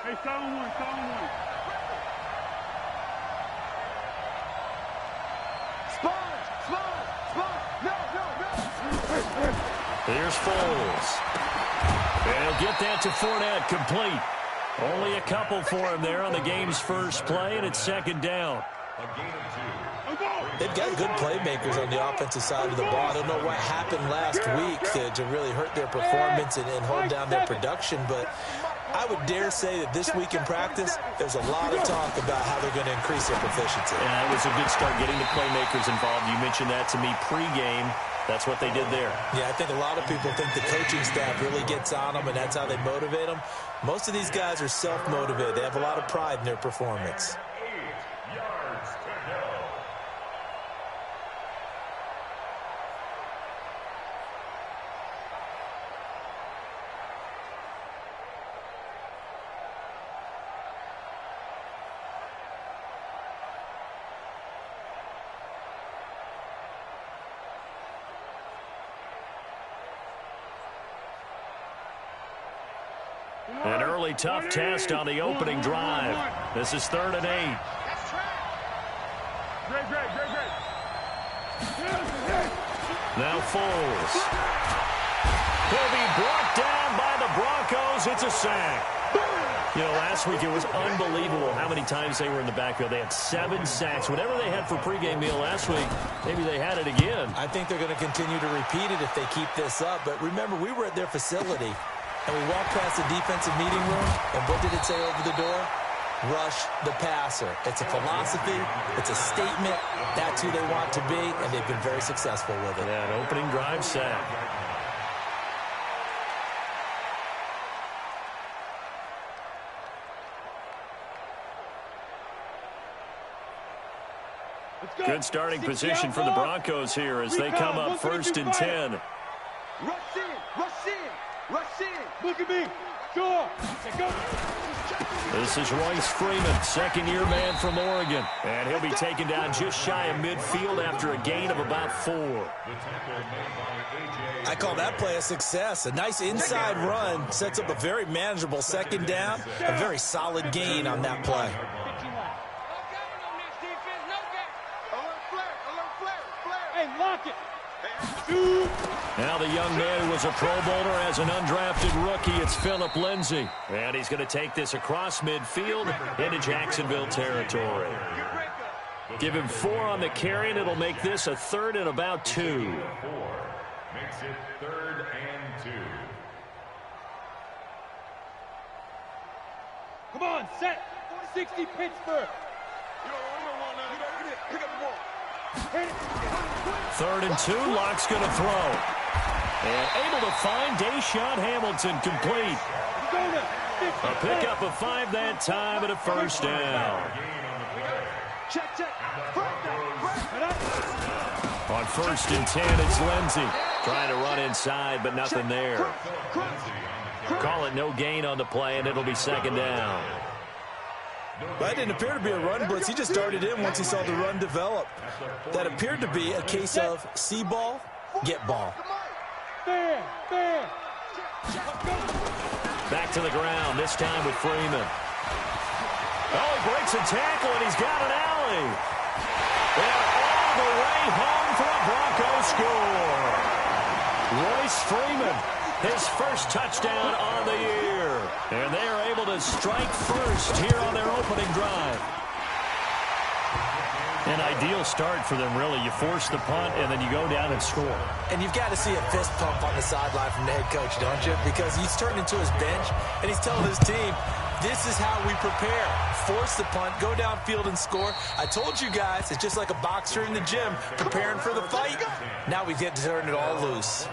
Hey, sound one. Spawn! No! Here's Foles. And he'll get that to Fournette, complete. Only a couple for him there on the game's first play, and it's second down. They've got good playmakers on the offensive side of the ball. I don't know what happened last week to really hurt their performance and hold down their production, but I would dare say that this week in practice, there's a lot of talk about how they're going to increase their proficiency. Yeah, it was a good start getting the playmakers involved. You mentioned that to me pregame. That's what they did there. Yeah, I think a lot of people think the coaching staff really gets on them, and that's how they motivate them. Most of these guys are self-motivated. They have a lot of pride in their performance. An early tough test on the opening drive. This is 3rd and 8. Now Foles. He'll be brought down by the Broncos. It's a sack. You know, last week it was unbelievable how many times they were in the backfield. They had 7 sacks. Whatever they had for pregame meal last week, maybe they had it again. I think they're going to continue to repeat it if they keep this up. But remember, we were at their facility. And we walked past the defensive meeting room, and what did it say over the door? Rush the passer. It's a philosophy. It's a statement. That's who they want to be, and they've been very successful with it. Yeah, an opening drive sack. Good starting position for the Broncos here as they come up 1st and 10. Rush in. Look at me. Go. This is Royce Freeman, second-year man from Oregon. And he'll be taken down just shy of midfield after a gain of about 4. I call that play a success. A nice inside run sets up a very manageable second down. A very solid gain on that play. Hey, lock it. Now the young man who was a Pro Bowler as an undrafted rookie, it's Phillip Lindsay. And he's going to take this across midfield into Jacksonville territory. Give him 4 on the carry, and it'll make this a 3rd and about 2. Makes it 3rd and 2. Come on, set. 60 Pittsburgh. Pick up the ball. 3rd and 2, Locke's going to throw. And able to find Deshaun Hamilton complete. A pickup of 5 that time and a 1st down. On 1st and 10, it's Lindsay. Trying to run inside, but nothing there. Call it no gain on the play, and it'll be 2nd down. That didn't appear to be a run blitz. He just darted in once he saw the run develop. That appeared to be a case of see ball, get ball. Back to the ground, this time with Freeman. Oh, he breaks a tackle, and he's got an alley. And all the way home for a Broncos score. Royce Freeman, his first touchdown on the year. And they are able to strike first here on their opening drive. An ideal start for them, really. You force the punt, and then you go down and score. And you've got to see a fist pump on the sideline from the head coach, don't you? Because he's turned into his bench, and he's telling his team, this is how we prepare. Force the punt, go downfield and score. I told you guys, it's just like a boxer in the gym preparing for the fight. Now we get to turn it all loose.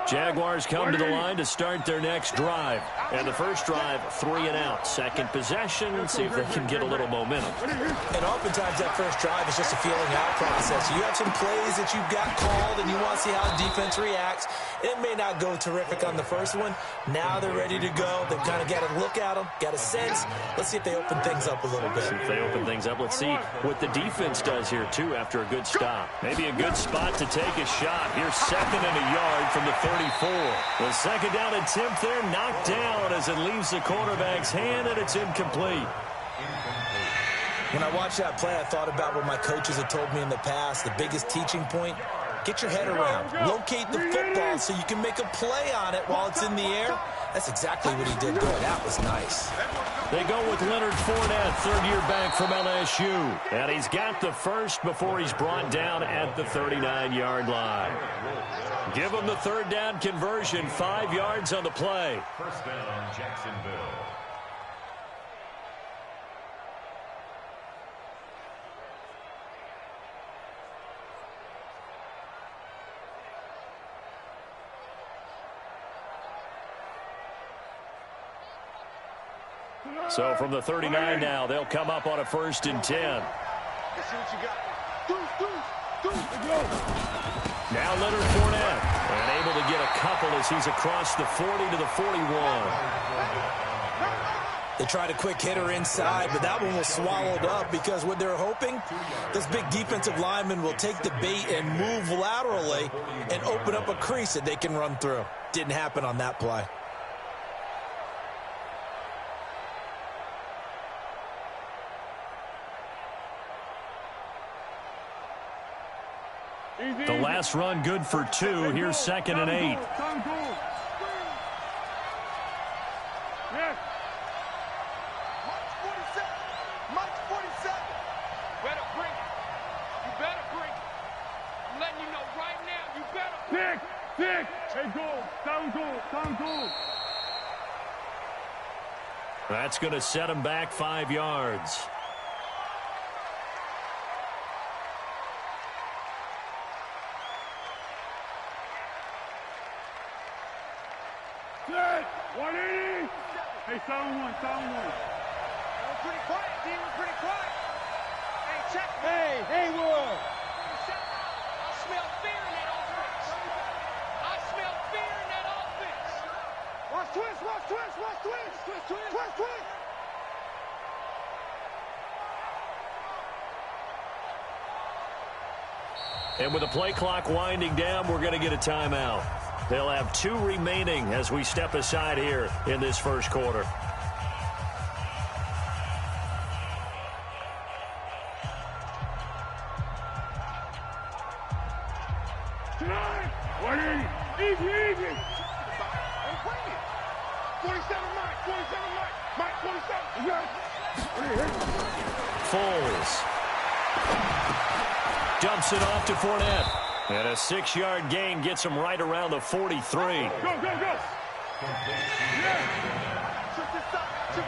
Jaguars come to the line to start their next drive. And the first drive, 3 and out. Second possession, see if they can get a little momentum. And oftentimes that first drive is just a feeling out process. You have some plays that you've got called and you want to see how the defense reacts. It may not go terrific on the first one. Now they're ready to go. They've kind of got a look at them, got a sense. Let's see if they open things up a little bit. See if they open things up. Let's see what the defense does here, too, after a good stop. Maybe a good spot to take a shot. Here's 2nd and a yard from the 34. The second down attempt there knocked down as it leaves the quarterback's hand, and it's incomplete. When I watched that play, I thought about what my coaches had told me in the past. The biggest teaching point, get your head around. Locate the football so you can make a play on it while it's in the air. That's exactly what he did there. That was nice. They go with Leonard Fournette, third-year back from LSU. And he's got the first before he's brought down at the 39-yard line. Give him the third down conversion, 5 yards on the play. First down, Jacksonville. So from the 39 now, they'll come up on a 1st and 10. Let's see what you got. Now Leonard Fournette, and able to get a couple as he's across the 40 to the 41. They tried a quick hitter inside, but that one was swallowed up because what they're hoping, this big defensive lineman will take the bait and move laterally and open up a crease that they can run through. Didn't happen on that play. The last run good for 2. Here's 2nd and 8. Yes. March 47. March 47. Better bring it. You better bring it. I'm letting you know right now, you better. Pick. Hey, goal. Down goal. That's going to set him back 5 yards. Set. 180. Hey, sound one. We're pretty quiet, D. We're pretty quiet. Hey, check. Hey, Wood. I smell fear in that offense. Watch twist. And with the play clock winding down, we're going to get a timeout. They'll have 2 remaining as we step aside here in this first quarter. Tonight, 180. Easy. I'm playing. 47 Mike, 47. Foles dumps it off to Fournette. And a 6-yard gain gets him right around the 43. Go. Yeah. Shift this side. We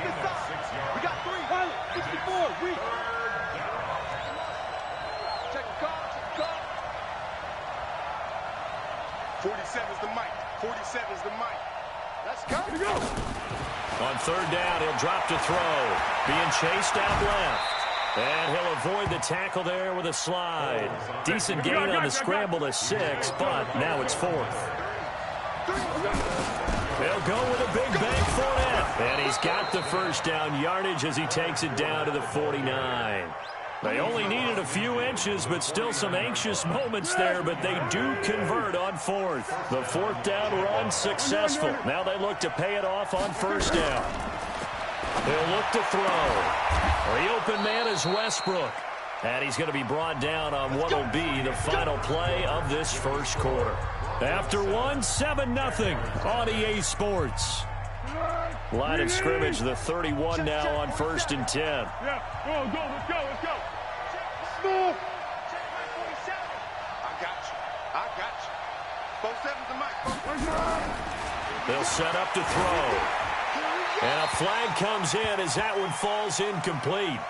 got 3. 64. Check the car. 47's the mic. Let's go. On 3rd down, he'll drop to throw. Being chased out left. And he'll avoid the tackle there with a slide. Decent gain on the scramble to 6, but now it's 4th. They'll go with a big bang Fournette. And he's got the first down yardage as he takes it down to the 49. They only needed a few inches, but still some anxious moments there, but they do convert on 4th. The 4th down run successful. Now they look to pay it off on 1st down. They'll look to throw. The open man is Westbrook. And he's going to be brought down on what will be the final play of this first quarter. After 7-0 on EA Sports. Line of scrimmage, the 31 now on 1st and 10. Yeah, go, let's go. Smooth. I got you. 47's the mic. They'll set up to throw. And a flag comes in as that one falls incomplete.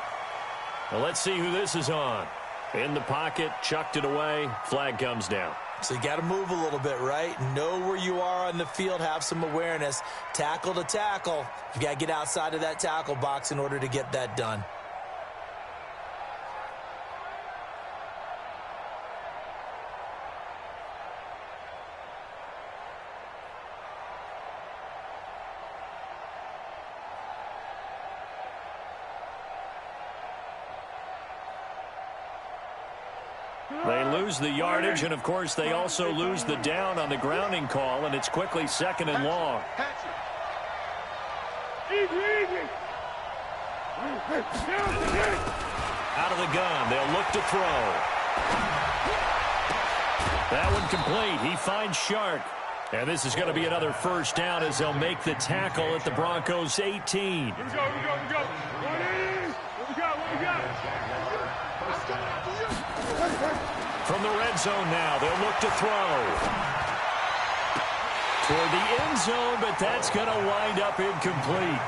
Now let's see who this is on. In the pocket, chucked it away, flag comes down. So you got to move a little bit, right? Know where you are on the field, have some awareness. Tackle to tackle. You got to get outside of that tackle box in order to get that done. They lose the yardage, and, of course, they also lose the down on the grounding call, and it's quickly 2nd and long. Out of the gun. They'll look to throw. That one complete. He finds Shark. And this is going to be another first down as they'll make the tackle at the Broncos' 18. Here we go. From the red zone now, they'll look to throw. Toward the end zone, but that's going to wind up incomplete.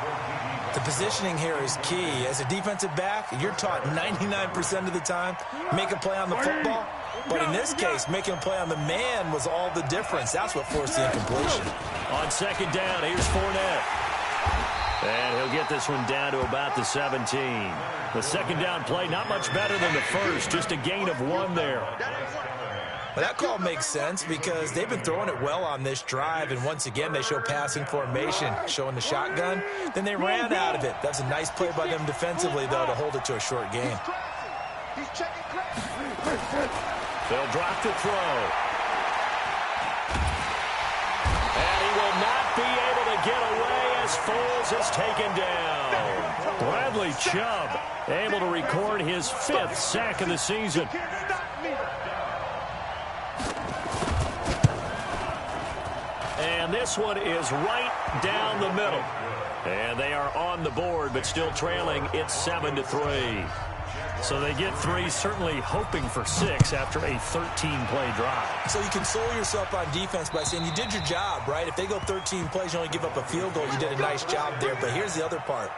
The positioning here is key. As a defensive back, you're taught 99% of the time, make a play on the football. But in this case, making a play on the man was all the difference. That's what forced the incompletion. On 2nd down, here's Fournette. And he'll get this one down to about the 17. The 2nd down play, not much better than the first, just a gain of 1 there. Well, that call makes sense because they've been throwing it well on this drive, and once again they show passing formation, showing the shotgun. Then they ran out of it. That's a nice play by them defensively, though, to hold it to a short gain. They'll drop to throw. And he will not be able to get away as Foles is taken down. Bradley Chubb able to record his 5th sack of the season. And this one is right down the middle. And they are on the board, but still trailing. It's 7-3. So they get 3, certainly hoping for 6 after a 13-play drive. So you console yourself on defense by saying you did your job, right? If they go 13 plays, you only give up a field goal, you did a nice job there. But here's the other part.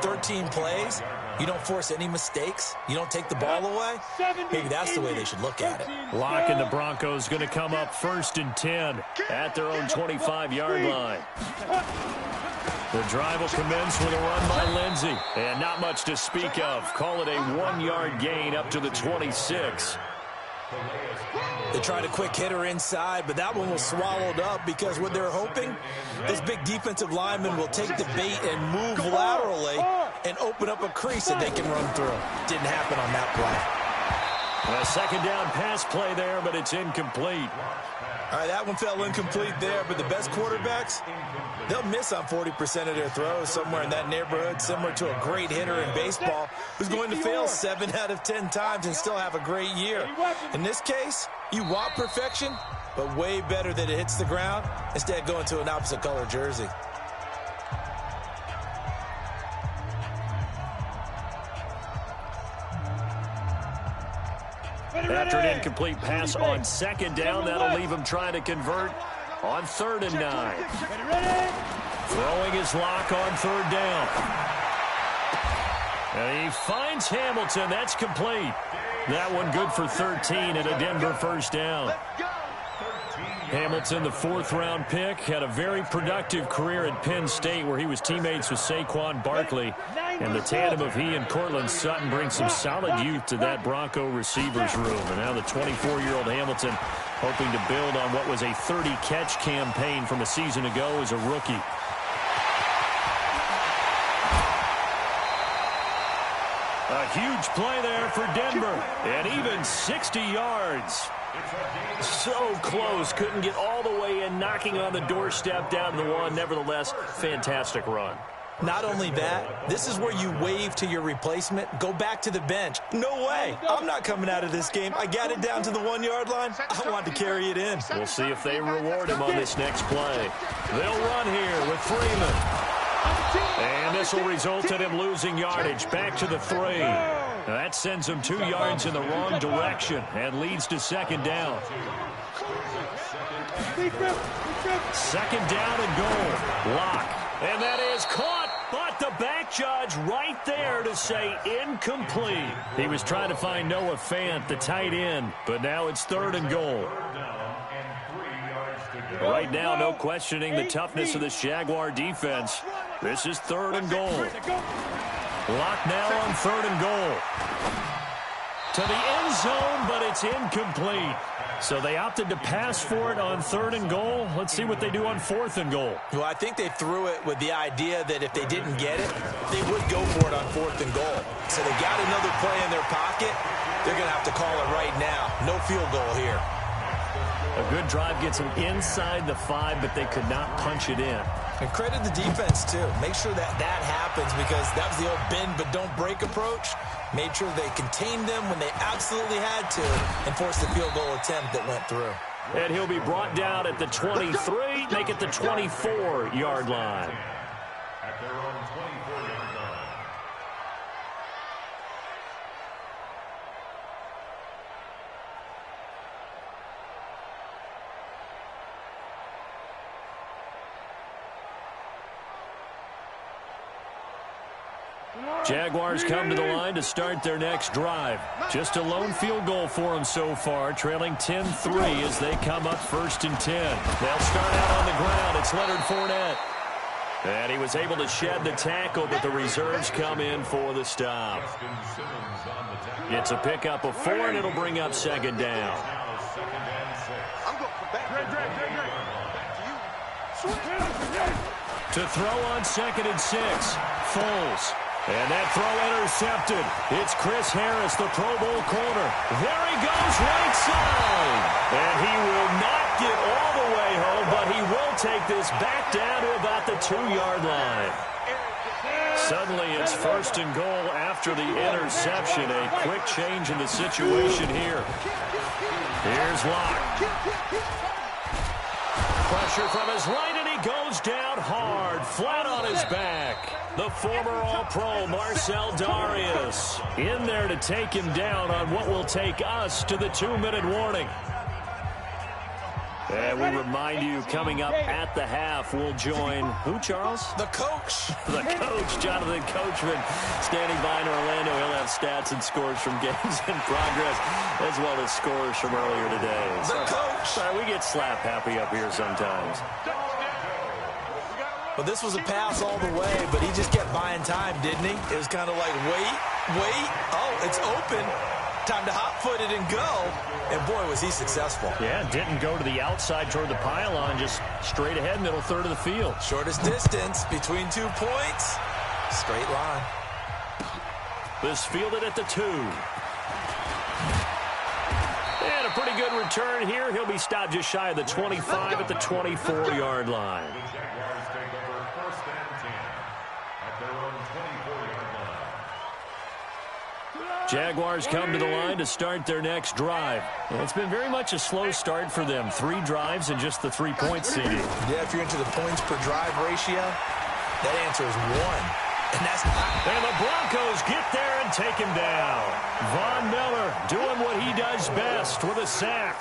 13 plays, you don't force any mistakes, you don't take the ball away. Maybe that's the way they should look at it. Lock and the Broncos going to come up 1st and 10 at their own 25-yard line. The drive will commence with a run by Lindsey. And not much to speak of. Call it a 1-yard gain up to the 26. They tried a quick hitter inside, but that one was swallowed up because what they're hoping, this big defensive lineman will take the bait and move laterally and open up a crease that they can run through. Didn't happen on that play. A 2nd down pass play there, but it's incomplete. All right, that one fell incomplete there, but the best quarterbacks, they'll miss on 40% of their throws, somewhere in that neighborhood, similar to a great hitter in baseball who's going to fail 7 out of 10 times and still have a great year. In this case, you want perfection, but way better that it hits the ground instead of going to an opposite color jersey. After an incomplete pass on 2nd down, that'll leave him trying to convert on 3rd and 9. Throwing his lock on 3rd down. And he finds Hamilton. That's complete. That one good for 13 and a Denver first down. Hamilton, the 4th-round pick, had a very productive career at Penn State where he was teammates with Saquon Barkley. And the tandem of he and Cortland Sutton brings some solid youth to that Bronco receivers room. And now the 24-year-old Hamilton hoping to build on what was a 30-catch campaign from a season ago as a rookie. A huge play there for Denver. And even 60 yards. So close, couldn't get all the way in, knocking on the doorstep down to the 1. Nevertheless, fantastic run. Not only that, this is where you wave to your replacement, go back to the bench. No way, I'm not coming out of this game. I got it down to the 1-yard line. I want to carry it in. We'll see if they reward him on this next play. They'll run here with Freeman. And this will result in him losing yardage back to the 3. That sends him 2 yards in the wrong direction and leads to 2nd down. 2nd down and goal. Lock. And that is caught, but the back judge right there to say incomplete. He was trying to find Noah Fant, the tight end, but now it's 3rd and goal. Right now, no questioning the toughness of this Jaguar defense. This is 3rd and goal. Lock now on 3rd and goal. To the end zone, but it's incomplete. So they opted to pass for it on 3rd and goal. Let's see what they do on 4th and goal. Well, I think they threw it with the idea that if they didn't get it, they would go for it on 4th and goal. So they got another play in their pocket. They're going to have to call it right now. field goal here. A good drive gets them inside the 5, but they could not punch it in. And credit the defense, too. Make sure that happens, because that was the old bend but don't break approach. Made sure they contained them when they absolutely had to and forced the field goal attempt that went through. And he'll be brought down at the 23, make it the 24-yard line. At their own 24-yard line. Jaguars come to the line to start their next drive. Just a lone field goal for them so far, trailing 10-3 as they come up 1st and 10. They'll start out on the ground. It's Leonard Fournette. And he was able to shed the tackle, but the reserves come in for the stop. It's a pickup of 4, and it'll bring up 2nd down. I'm going for back to you. To throw on 2nd and 6, Foles. And that throw intercepted. It's Chris Harris, the Pro Bowl corner. There he goes, right side. And he will not get all the way home, but he will take this back down to about the 2-yard line. Suddenly it's 1st and goal after the interception. A quick change in the situation here. Here's Locke. Pressure from his right, and he goes down hard, flat on his back. The former All-Pro Marcel Darius in there to take him down on what will take us to the 2-minute warning. And we remind you, coming up at the half, we'll join who, Charles? The coach. The coach, Jonathan Coachman, standing by in Orlando. He'll have stats and scores from games in progress, as well as scores from earlier today. The coach. Sorry, we get slap happy up here sometimes. Well, this was a pass all the way, but he just kept buying time, didn't he? It was kind of like, wait. Oh, it's open. Time to hot-foot it and go. And, boy, was he successful. Yeah, didn't go to the outside toward the pylon, just straight ahead, middle third of the field. Shortest distance between 2 points. Straight line. This fielded at the 2. And a pretty good return here. He'll be stopped just shy of the 25 at the 24-yard line. The Jaguars take over 1st and 10 at their own 24-yard line. Jaguars come to the line to start their next drive. And it's been very much a slow start for them. 3 drives and just the 3-point seeding. Yeah, if you're into the points per drive ratio, that answer is 1. And that's not. And the Broncos get there and take him down. Von Miller doing what he does best with a sack.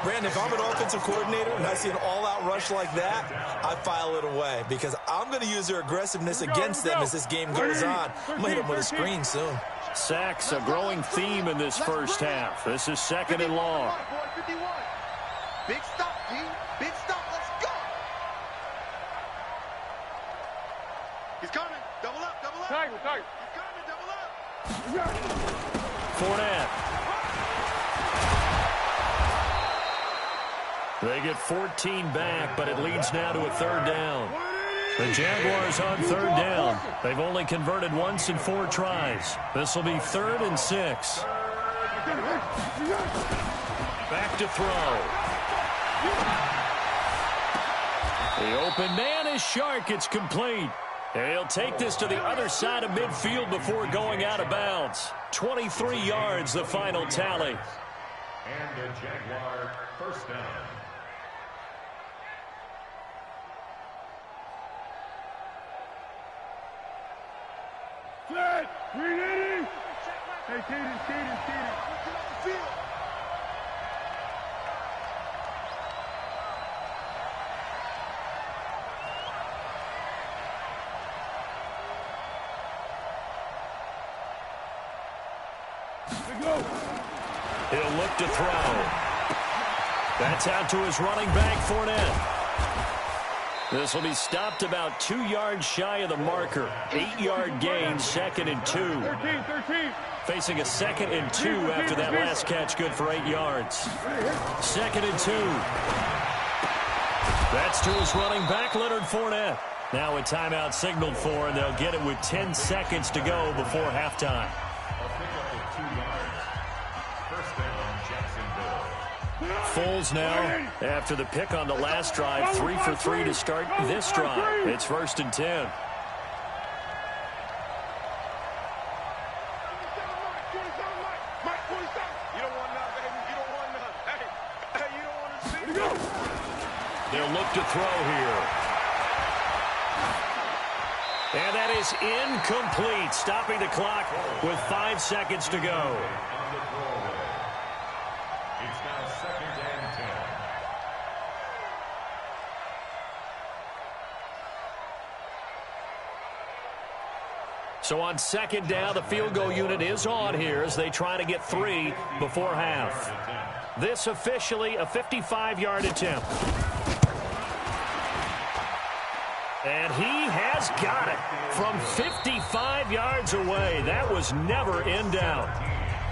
Brandon, if I'm an offensive coordinator and I see an all-out rush like that, I file it away because I'm going to use their aggressiveness against them as this game goes on. I'm going to hit them with a screen soon. Sacks, a growing theme in this first half. This is 2nd and long. 51. Big stop, P. Big stop. Let's go. He's coming. Double up. Tiger. He's coming. Double up. Fournette. They get 14 back, but it leads now to a 3rd down. The Jaguars on 3rd down. They've only converted once in 4 tries. This will be 3rd and 6. Back to throw. The open man is Shark. It's complete. And he'll take this to the other side of midfield before going out of bounds. 23 yards, the final tally. And the Jaguar 1st down. Set! 380! Hey, Kaden. He'll look to throw. That's out to his running back, Fournette. This will be stopped about 2 yards shy of the marker. 8-yard gain, 2nd and 2. 13. Facing a 2nd and 2 after that last catch, good for 8 yards. 2nd and 2. That's to his running back, Leonard Fournette. Now a timeout signaled for, and they'll get it with 10 seconds to go before halftime. A pickup of 2 yards. 1st down, Jacksonville. Foles now, after the pick on the last drive, 3 for 3 to start this drive. It's 1st and 10. They'll look to throw here. And that is incomplete, stopping the clock with 5 seconds to go. It's now 2nd and 10. So on 2nd down, the field goal unit is on here as they try to get 3 before half. This officially a 55-yard attempt. And he has got it from 55 yards away. That was never in doubt.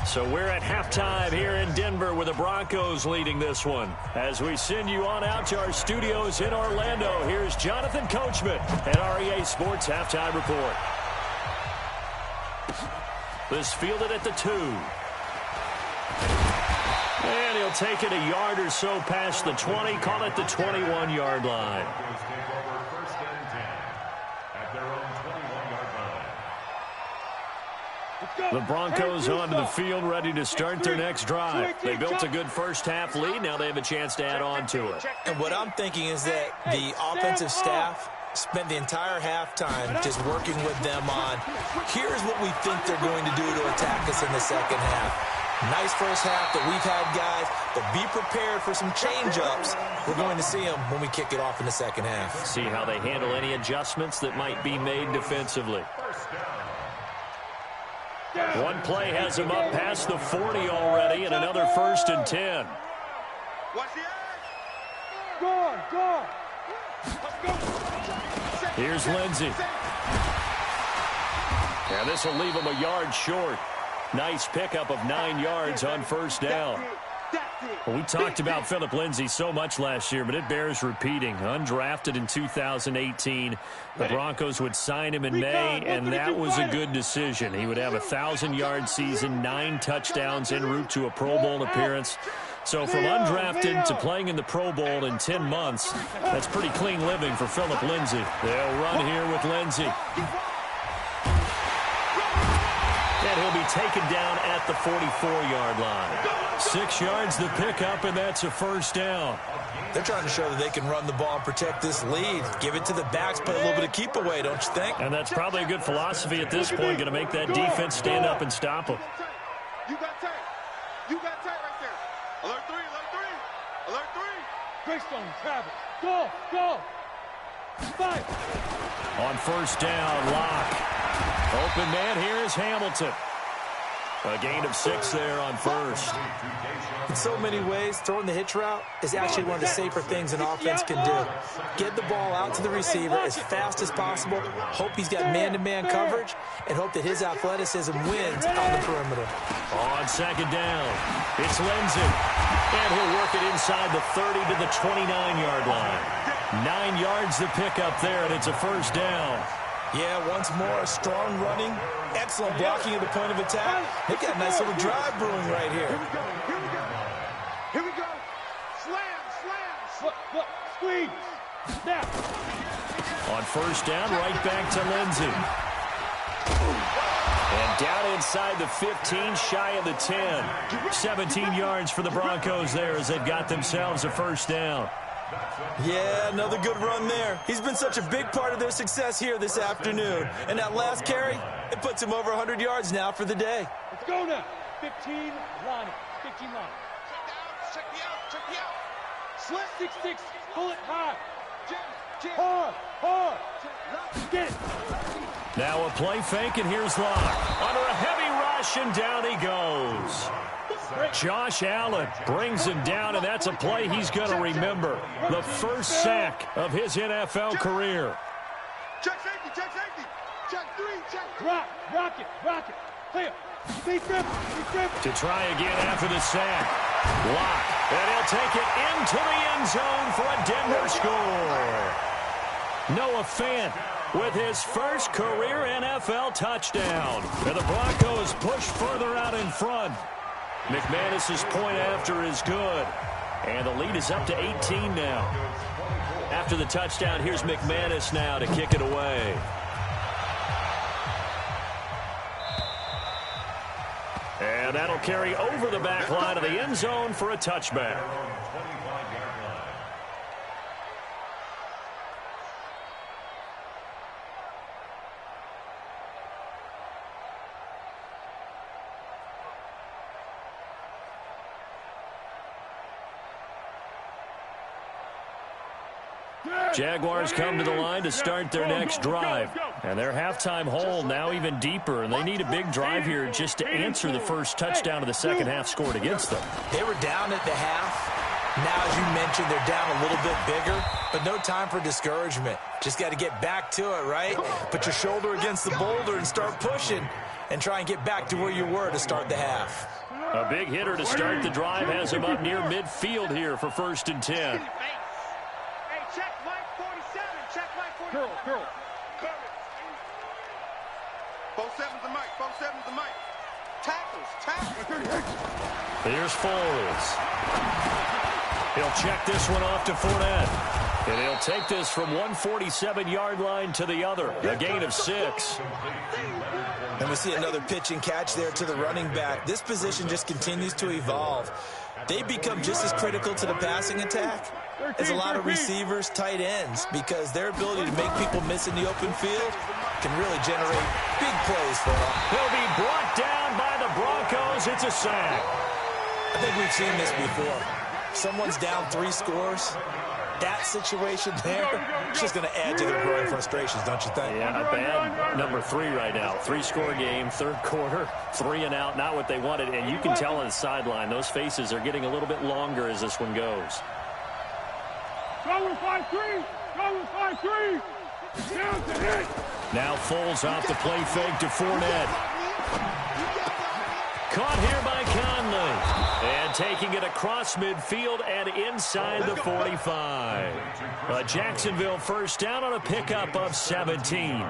So we're at halftime here in Denver with the Broncos leading this one. As we send you on out to our studios in Orlando, here's Jonathan Coachman at REA Sports Halftime Report. This fielded at the 2. And he'll take it a yard or so past the 20, call it the 21-yard line. The Broncos onto the field, ready to start their next drive. They built a good first-half lead. Now they have a chance to add on to it. And what I'm thinking is that the offensive staff spent the entire halftime just working with them on, here's what we think they're going to do to attack us in the second half. Nice first half that we've had, guys, but be prepared for some change-ups. We're going to see them when we kick it off in the second half. See how they handle any adjustments that might be made defensively. One play has them up past the 40 already, and another 1st and 10. Go. Here's Lindsey. And this will leave him a yard short. Nice pickup of 9 yards on 1st down. Well, we talked about Phillip Lindsay so much last year, but it bears repeating. Undrafted in 2018. The Broncos would sign him in May, and that was a good decision. He would have a 1,000-yard season, 9 touchdowns en route to a Pro Bowl appearance. So from undrafted to playing in the Pro Bowl in 10 months, that's pretty clean living for Phillip Lindsay. They'll run here with Lindsay. And he'll be taken down at the 44-yard line. 6 yards the pickup, and that's a 1st down. They're trying to show that they can run the ball and protect this lead. Give it to the backs, put a little bit of keep away, don't you think? And that's probably a good philosophy at this point, going to make that defense stand up and stop them. You got tight. You got tight right there. Alert 3, alert 3, alert 3. Greystone, Travis. Go. 5. On 1st down, Locke. Open man here is Hamilton. A gain of 6 there on 1st. In so many ways, throwing the hitch route is actually one of the safer things an offense can do. Get the ball out to the receiver as fast as possible, hope he's got man-to-man coverage, and hope that his athleticism wins on the perimeter. On 2nd down, it's Lindsey. And he'll work it inside the 30 to the 29-yard line. 9 yards the pickup there, and it's a 1st down. Yeah, once more, strong running, excellent blocking at the point of attack. They've got a nice little drive brewing right here. Here we go. Slam. Look, squeeze. Snap. On 1st down, right back to Lindsey. And down inside the 15, shy of the 10. 17 yards for the Broncos there as they've got themselves a 1st down. Yeah, another good run there. He's been such a big part of their success here this afternoon. And that last carry, it puts him over 100 yards now for the day. Let's go now. 15 line. 15 line. Check me out. Slit 6-6. Pull it high. Hard. Get it. Now a play fake, and here's Locke. Under a heavy rush, and down he goes. Josh Allen brings him down, and that's a play he's going to remember. The first sack of his NFL career. Check safety. Check 3. Rock it. Clear. Be careful. To try again after the sack. Locke, and he'll take it into the end zone for a Denver score. Noah Fant with his first career NFL touchdown. And the Broncos push further out in front. McManus's point after is good. And the lead is up to 18 now. After the touchdown, here's McManus now to kick it away. And that'll carry over the back line of the end zone for a touchback. Jaguars come to the line to start their next drive. And their halftime hole now even deeper, and they need a big drive here just to answer the first touchdown of the second half scored against them. They were down at the half. Now, as you mentioned, they're down a little bit bigger, but no time for discouragement. Just got to get back to it, right? Put your shoulder against the boulder and start pushing and try and get back to where you were to start the half. A big hitter to start the drive has him up near midfield here for 1st and 10. Girl. 4-7's the mic. 4-7's the mic. Tackles. Here's Foles. He'll check this one off to Fournette. And he'll take this from 147-yard line to the other. A gain of 6. And we see another pitch and catch there to the running back. This position just continues to evolve. They become just as critical to the passing attack as a lot of receivers, tight ends, because their ability to make people miss in the open field can really generate big plays for them. He'll be brought down by the Broncos. It's a sack. I think we've seen this before. Someone's down 3 scores. That situation there, it's just going to add to their growing frustrations, don't you think? Yeah, a bad number 3 right now. 3-score game, 3rd quarter, 3 and out, not what they wanted. And you can tell on the sideline, those faces are getting a little bit longer as this one goes. Go with 5-3. Go with 5-3. Down to hit. Now Foles off the play fake to Fournette. Caught here by Conley. And taking it across midfield and inside the 45. A Jacksonville first down on a pickup of 17.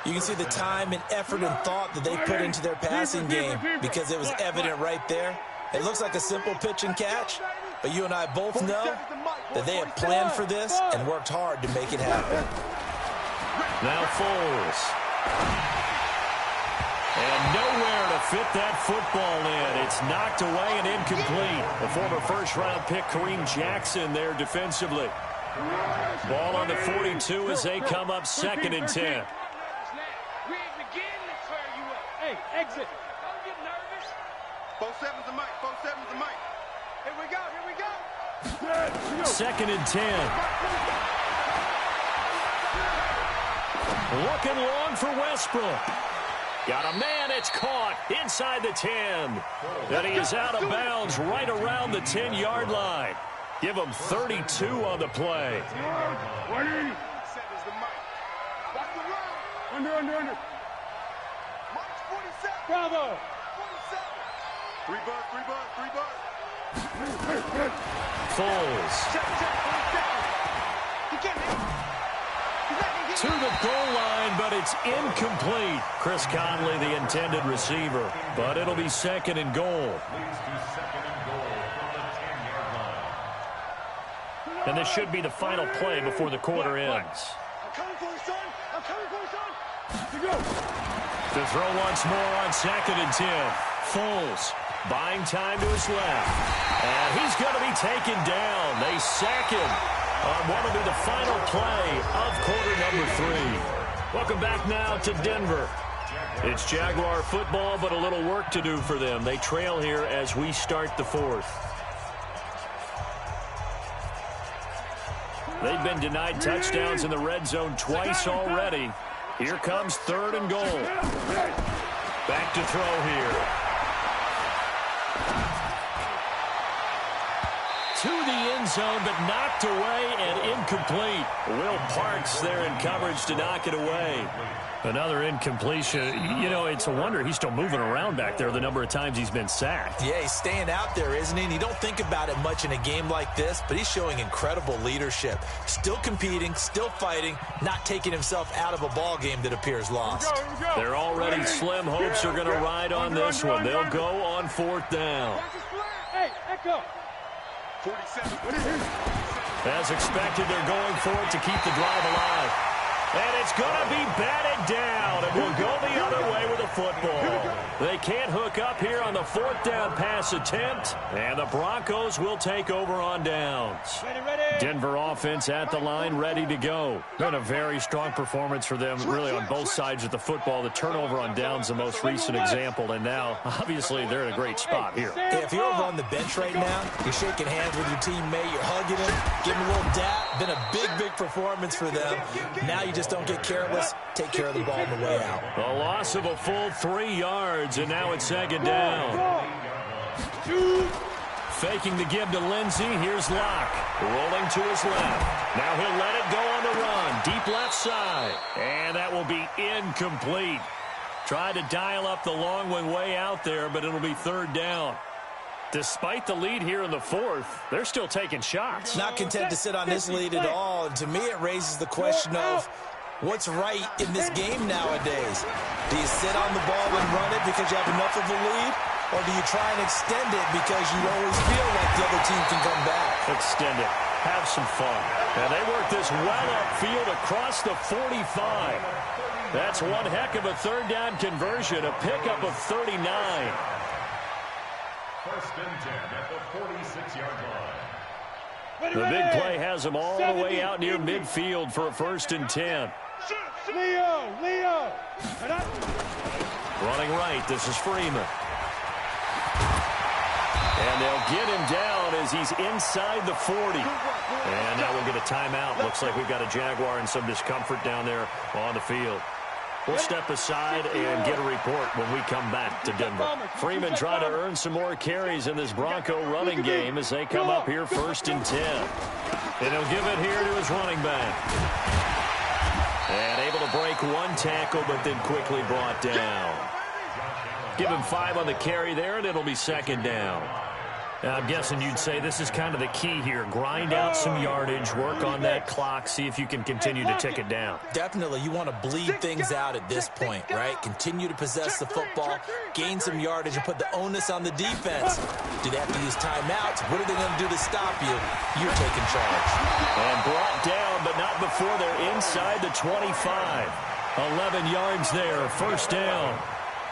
You can see the time and effort and thought that they put into their passing game because it was evident right there. It looks like a simple pitch and catch, but you and I both know that they have planned for this and worked hard to make it happen. Now Foles. And nowhere to fit that football in. It's knocked away and incomplete. The former first-round pick, Kareem Jackson, there defensively. Ball on the 42 as they come up 2nd and 10. Hey, exit. Don't get nervous. 4-7's the mic. 4-7's the mic. Here we go. 2nd and 10. Looking long for Westbrook. Got a man, it's caught inside the 10. And he is out of bounds right around the 10-yard line. Give him 32 on the play. 20. Under. March 47. Bravo. 47. 3 bucks. Foles. To the goal line, but it's incomplete. Chris Conley, the intended receiver. But it'll be 2nd and goal. And this should be the final play before the quarter ends. I'm coming for you, son. I'm coming for you, son. To throw once more on 2nd and 10. Foles buying time to his left. And he's going to be taken down. They sack him on what will be the final play of quarter number 3. Welcome back now to Denver. It's Jaguar football, but a little work to do for them. They trail here as we start the 4th. They've been denied touchdowns in the red zone twice already. Here comes 3rd and goal. Back to throw here. To the end zone, but knocked away and incomplete. Will Parks there in coverage to knock it away. Another incompletion. You know, it's a wonder he's still moving around back there the number of times he's been sacked. Yeah, he's staying out there, isn't he? And you don't think about it much in a game like this, but he's showing incredible leadership. Still competing, still fighting, not taking himself out of a ball game that appears lost. Their already slim hopes are going to ride on this one. They'll go on 4th down. Hey, Back up. 47. As expected, they're going for it to keep the drive alive. And it's going to be batted down, and we'll go the other way with the football. They can't hook up here on the 4th down pass attempt, and the Broncos will take over on downs. Denver offense at the line, ready to go. Been a very strong performance for them, really, on both sides of the football. The turnover on downs, the most recent example, and now, obviously, they're in a great spot here. Yeah, if you're over on the bench right now, you're shaking hands with your teammate, you're hugging him, giving him a little dap. Been a big, big performance for them. Now you just don't get careless. Take care of the ball on the way out. A loss of a full 3 yards, and now it's 2nd down. Faking the give to Lindsey. Here's Locke. Rolling to his left. Now he'll let it go on the run. Deep left side. And that will be incomplete. Tried to dial up the long one way out there, but it'll be 3rd down. Despite the lead here in the 4th, they're still taking shots. Not content to sit on this lead at all. And to me, it raises the question of what's right in this game nowadays. Do you sit on the ball and run it because you have enough of a lead? Or do you try and extend it because you always feel like the other team can come back? Extend it. Have some fun. And they work this well upfield across the 45. That's one heck of a 3rd down conversion, a pickup of 39. 1st and 10 at the 46-yard line. The big play has them all the way out near midfield for a 1st and 10. Leo. Running right, this is Freeman. And they'll get him down as he's inside the 40. And now we'll get a timeout. Looks like we've got a Jaguar in some discomfort down there on the field. We'll step aside and get a report when we come back to Denver. Freeman trying to earn some more carries in this Bronco running game as they come up here 1st and 10. And he'll give it here to his running back. And able to break one tackle, but then quickly brought down. Give him 5 on the carry there, and it'll be 2nd down. Now, I'm guessing you'd say this is kind of the key here. Grind out some yardage, work on that clock, see if you can continue to tick it down. Definitely, you want to bleed things out at this point, right? Continue to possess the football, gain some yardage, and put the onus on the defense. Do they have to use timeouts? What are they going to do to stop you? You're taking charge. And brought down, but not before they're inside the 25. 11 yards there, 1st down.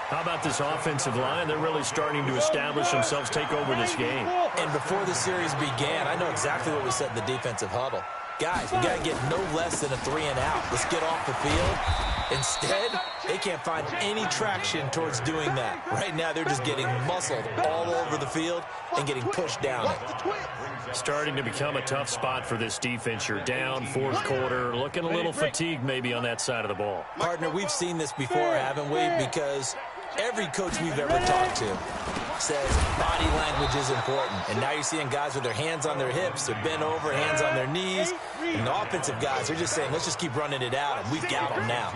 How about this offensive line? They're really starting to establish themselves, take over this game. And before the series began, I know exactly what we said in the defensive huddle. Guys, we got to get no less than a 3 and out. Let's get off the field. Instead, they can't find any traction towards doing that. Right now, they're just getting muscled all over the field and getting pushed down it. Starting to become a tough spot for this defense. You're down 4th quarter, looking a little fatigued maybe on that side of the ball. Partner, we've seen this before, haven't we? Because every coach we've ever talked to says body language is important. And now you're seeing guys with their hands on their hips, they're bent over, hands on their knees. And the offensive guys are just saying, let's just keep running it out, and we've got them now.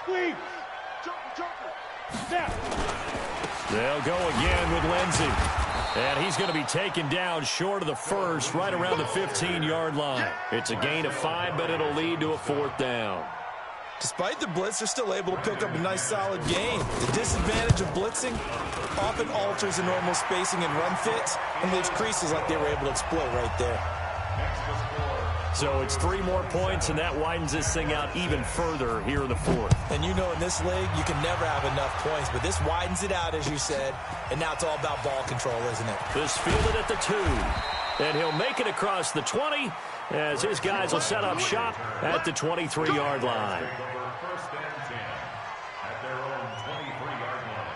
Squeeze. They'll go again with Lindsey. And he's going to be taken down short of the 1st, right around the 15-yard line. It's a gain of 5, but it'll lead to a 4th down. Despite the blitz, they're still able to pick up a nice, solid gain. The disadvantage of blitzing often alters the normal spacing and run fits and leaves creases like they were able to exploit right there. So it's 3 more points, and that widens this thing out even further here in the 4th. And you know in this league, you can never have enough points, but this widens it out, as you said, and now it's all about ball control, isn't it? This fielded at the 2. And he'll make it across the 20 as his guys will set up shop at the 23-yard line. 1st and 10 at their own 23-yard line.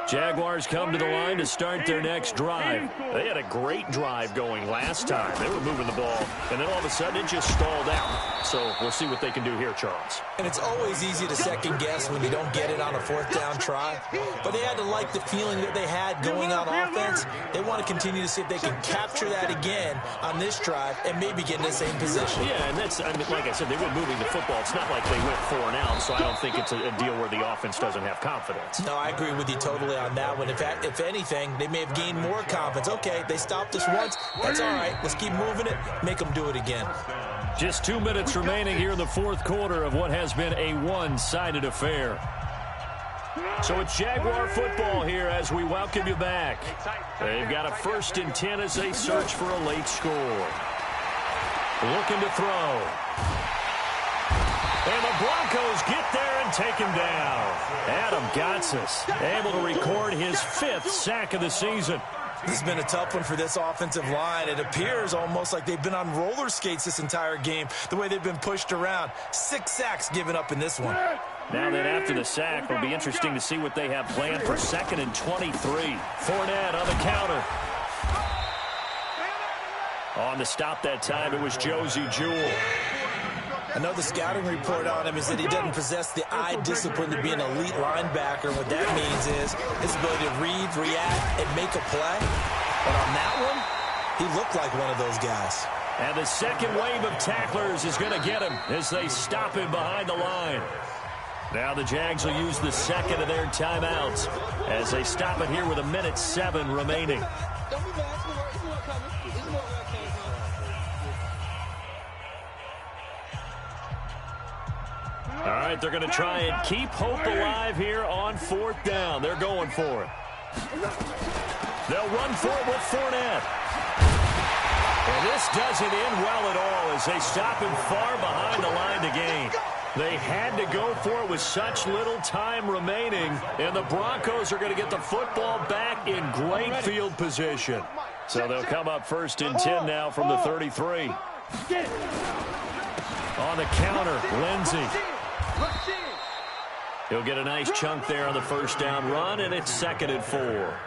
Jaguars come to the line to start their next drive. They had a great drive going last time. They were moving the ball, and then all of a sudden it just stalled out. So we'll see what they can do here, Charles. And it's always easy to second guess when you don't get it on a 4th down try. But they had to like the feeling that they had going on offense. They want to continue to see if they can capture that again on this drive and maybe get in the same position. Yeah, and that's, I mean, like I said, they were moving the football. It's not like they went 4 and out, so I don't think it's a deal where the offense doesn't have confidence. No, I agree with you totally on that one. In fact, if anything, they may have gained more confidence. Okay, they stopped us once. That's all right. Let's keep moving it. Make them do it again. Just 2 minutes remaining here in the fourth quarter of what has been a one-sided affair. So it's Jaguar football here as we welcome you back. They've got a 1st and 10 as they search for a late score. Looking to throw. And the Broncos get there and take him down. Adam Gotsis able to record his 5th sack of the season. This has been a tough one for this offensive line. It appears almost like they've been on roller skates this entire game, the way they've been pushed around. 6 sacks given up in this one. Now then, after the sack, it'll be interesting to see what they have planned for 2nd and 23. Fournette on the counter. On the stop that time, it was Josie Jewell. I know the scouting report on him is that he doesn't possess the eye discipline to be an elite linebacker. What that means is his ability to read, react, and make a play. But on that one, he looked like one of those guys. And the second wave of tacklers is going to get him as they stop him behind the line. Now the Jags will use the second of their timeouts as they stop it here with 1:07 remaining. Don't be mad. It's more coming. It's more came from. All right, they're going to try and keep hope alive here on 4th down. They're going for it. They'll run for it with Fournette. And this doesn't end well at all as they stop him far behind the line to gain. They had to go for it with such little time remaining, and the Broncos are going to get the football back in great field position. So they'll come up 1st and 10 now from the 33. On the counter, Lindsey. He'll get a nice chunk there on the 1st down run, and it's 2nd and 4.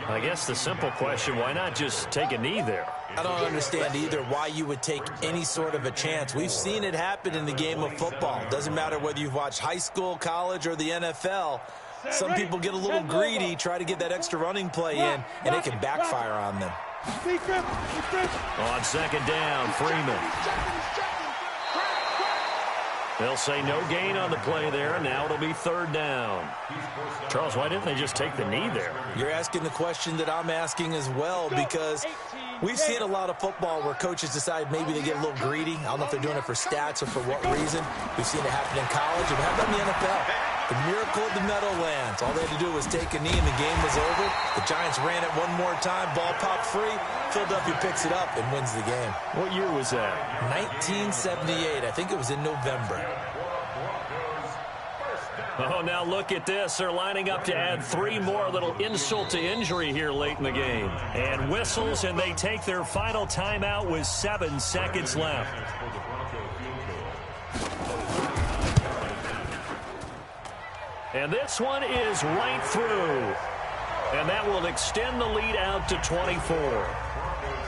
I guess the simple question, why not just take a knee there? I don't understand either why you would take any sort of a chance. We've seen it happen in the game of football. Doesn't matter whether you've watched high school, college, or the NFL. Some people get a little greedy, try to get that extra running play in, and it can backfire on them. On 2nd down, Freeman. They'll say no gain on the play there. Now it'll be 3rd down. Charles, why didn't they just take the knee there? You're asking the question that I'm asking as well, because we've seen a lot of football where coaches decide maybe they get a little greedy. I don't know if they're doing it for stats or for what reason. We've seen it happen in college, and how about in the NFL? The miracle of the Meadowlands. All they had to do was take a knee, and the game was over. The Giants ran it one more time. Ball popped free. Philadelphia picks it up and wins the game. What year was that? 1978. I think it was in November. Oh, now look at this. They're lining up to add 3 more, little insult to injury here late in the game. And whistles, and they take their final timeout with 7 seconds left. And this one is right through. And that will extend the lead out to 24.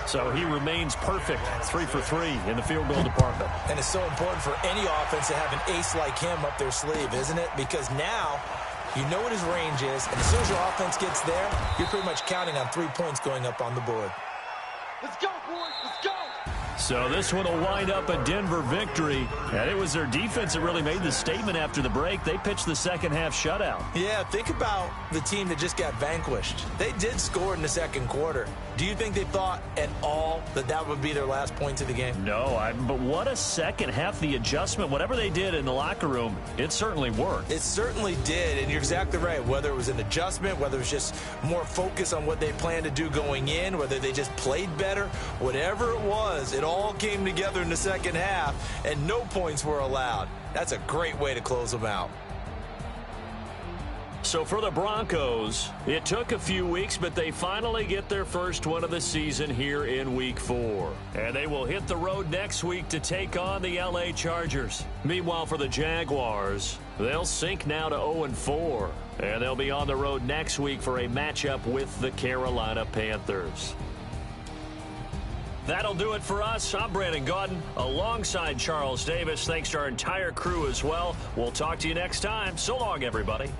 So he remains perfect, 3 for 3 in the field goal department. And it's so important for any offense to have an ace like him up their sleeve, isn't it? Because now you know what his range is, and as soon as your offense gets there, you're pretty much counting on 3 points going up on the board. Let's go, boys. Let's go. So this one will wind up a Denver victory. And it was their defense that really made the statement after the break. They pitched the second half shutout. Yeah, think about the team that just got vanquished. They did score in the second quarter. Do you think they thought at all that that would be their last point of the game? No, but what a second half. The adjustment, whatever they did in the locker room, it certainly worked. It certainly did, and you're exactly right. Whether it was an adjustment, whether it was just more focus on what they planned to do going in, whether they just played better, whatever it was, it all came together in the second half, and no points were allowed. That's a great way to close them out. So for the Broncos, it took a few weeks, but they finally get their first one of the season here in Week 4. And they will hit the road next week to take on the LA Chargers. Meanwhile, for the Jaguars, they'll sink now to 0-4. And they'll be on the road next week for a matchup with the Carolina Panthers. That'll do it for us. I'm Brandon Gaudin alongside Charles Davis. Thanks to our entire crew as well. We'll talk to you next time. So long, everybody.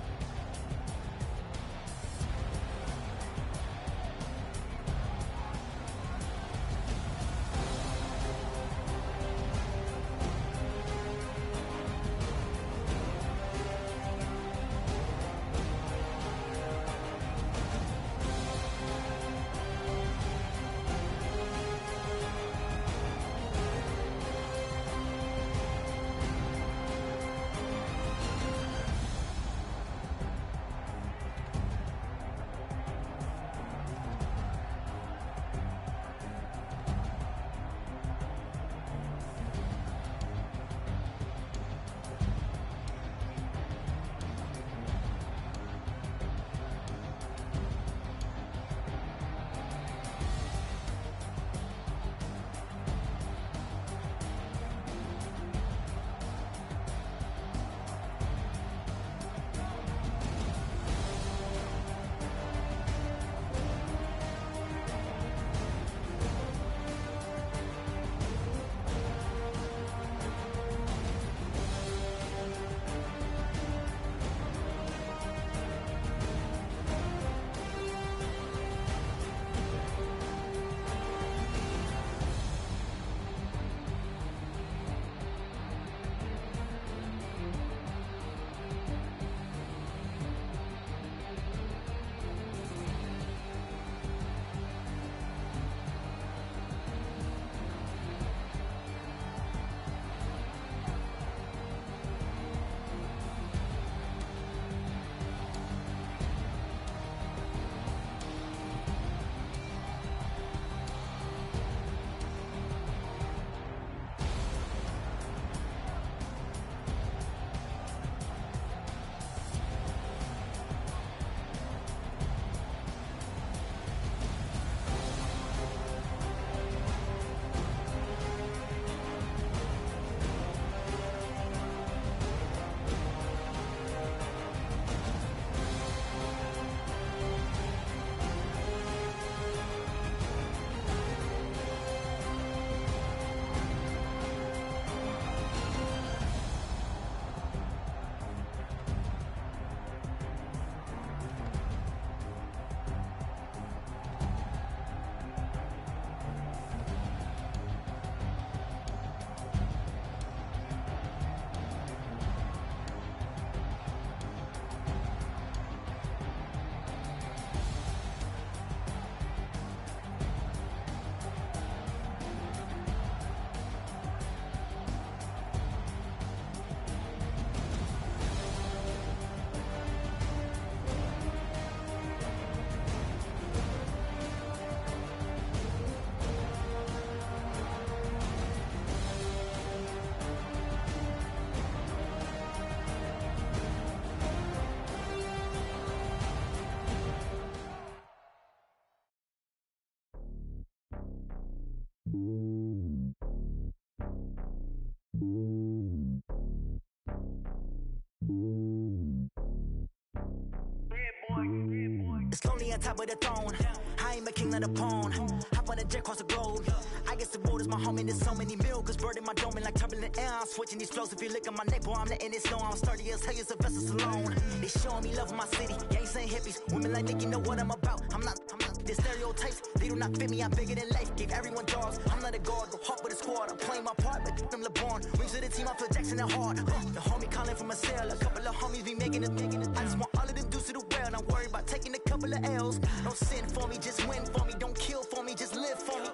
on top of the throne. I ain't a king, not a pawn. Hop on a jet across the globe. I guess the world is my home and there's so many milkers birding my dome like turbulent air. I'm switching these flows. If you look at my neck, boy, I'm letting it snow. I'm sturdy as hell, Sylvester Stallone. They showing me love in my city. Gangs ain't hippies. Women like Nick, you know what I'm about. I'm not the stereotypes. They do not fit me. I'm bigger than life. Gave everyone dogs. I'm not a guard. Go hard with a squad. I'm playing my part, but them LeBron. Rings to the team. I feel Jackson and hard. The homie calling from a cell. A couple of homies be making it. I just want all of them dudes to do well. Not worry about taking a couple of L's. Don't sin for me, just win for me. Don't kill for me, just live for me.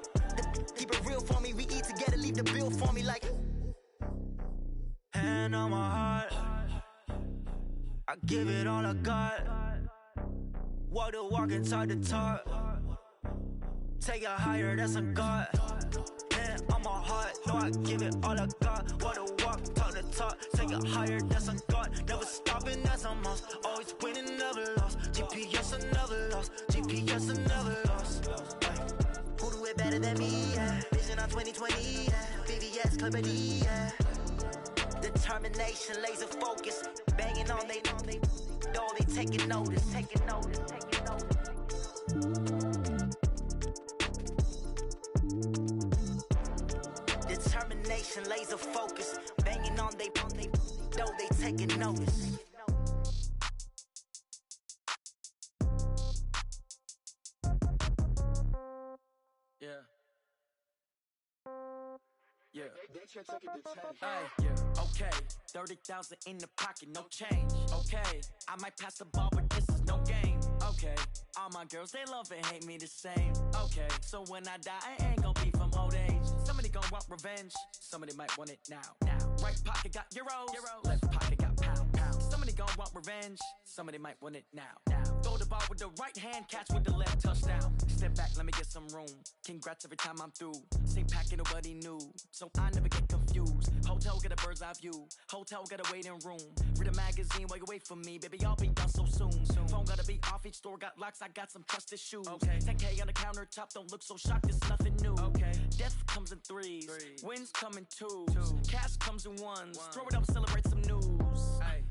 Keep it real for me. We eat together, leave the bill for me like. Hand on my heart, I give it all I got. Walk the walk and talk the talk. Take it higher, that's a God. Hand on my heart, no, I give it all I got. Walk the walk, talk the talk. Take it higher, that's a God. Never stopping, that's a must. Always winning, never lost. GPS, I never lost. GPS, I never lost. Who do it better than me? Yeah. Vision on 2020. Yeah. VVS, CupidDestroyer9's. Yeah. Determination, laser focus, banging on they know they taking notice. Determination, laser focus, banging on they know they taking notice. Yeah. Okay, 30,000 in the pocket, no change. Okay, I might pass the ball, but this is no game. Okay, all my girls, they love and hate me the same. Okay, so when I die, I ain't gon' be from old age. Somebody gon' want revenge, somebody might want it now. Right pocket got euros, left pocket got pound. Somebody gon' want revenge, somebody might want it now. Throw the ball with the right hand, catch with the left, touchdown. Step back, let me get some room. Congrats every time I'm through. Same packet, nobody knew, so I never get confused. Hotel get a bird's eye view. Hotel got a waiting room. Read a magazine while you wait for me, baby. I'll be done so soon. Phone gotta be off. Each store got locks. I got some trusted shoes. Okay. 10K on the countertop. Don't look so shocked. It's nothing new. Okay. Death comes in threes. Wins come in twos. Cash comes in ones. Throw it up, celebrate some news. Ay.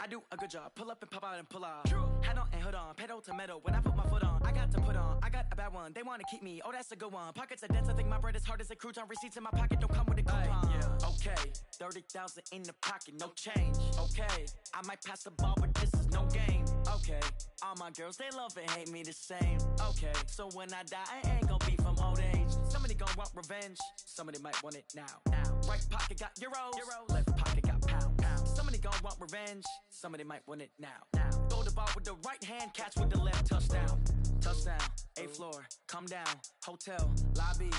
I do a good job. Pull up and pop out and pull out. Head on and hood on. Pedal to metal. When I put my foot on, I got to put on. I got a bad one. They want to keep me. Oh, that's a good one. Pockets are dense. I think my bread is hard as a crouton. Receipts in my pocket don't come with a coupon. Okay. 30,000 in the pocket. No change. Okay. I might pass the ball, but this is no game. Okay. All my girls, they love and hate me the same. Okay. So when I die, I ain't gon' be from old age. Somebody gon' want revenge. Somebody might want it now. Right pocket got euros. Left pocket got pound. Somebody gon' want revenge. Somebody might want it now. Throw the ball with the right hand, catch with the left, touchdown. Touchdown, 8th floor, come down, hotel, lobby.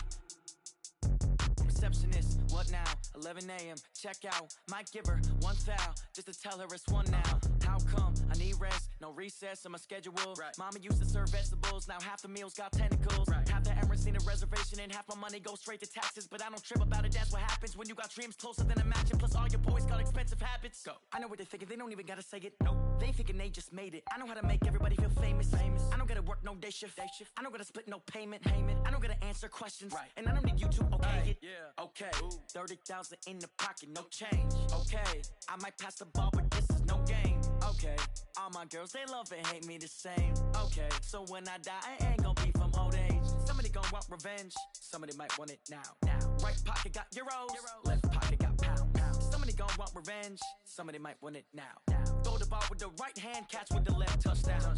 Receptionist, what now? 11 a.m., check out. Might give her one foul, just to tell her it's one now. How come? I need rest, no recess in my schedule. Right. Mama used to serve vegetables, now half the meals got tentacles. Right. Half the Emirates need a reservation and half my money goes straight to taxes. But I don't trip about it, that's what happens when you got dreams closer than a mansion. Plus all your boys got expensive habits. Go. I know what they're thinking, they don't even gotta say it. Nope. They thinking they just made it. I know how to make everybody feel famous. I don't gotta work no day shift. I don't gotta split no payment. I don't gotta answer questions. Right. And I don't need you to okay it. Yeah. Okay. 30,000 in the pocket, no change. Okay. I might pass the ball, but this is no game. Okay. All my girls, they love and hate me the same. Okay. So when I die, I ain't gon' be from old age. Somebody gon' want revenge. Somebody might want it now. Right pocket got euros. Left pocket got pound. Somebody gon' want revenge. Somebody might want it now. Throw the ball with the right hand, catch with the left, touchdown.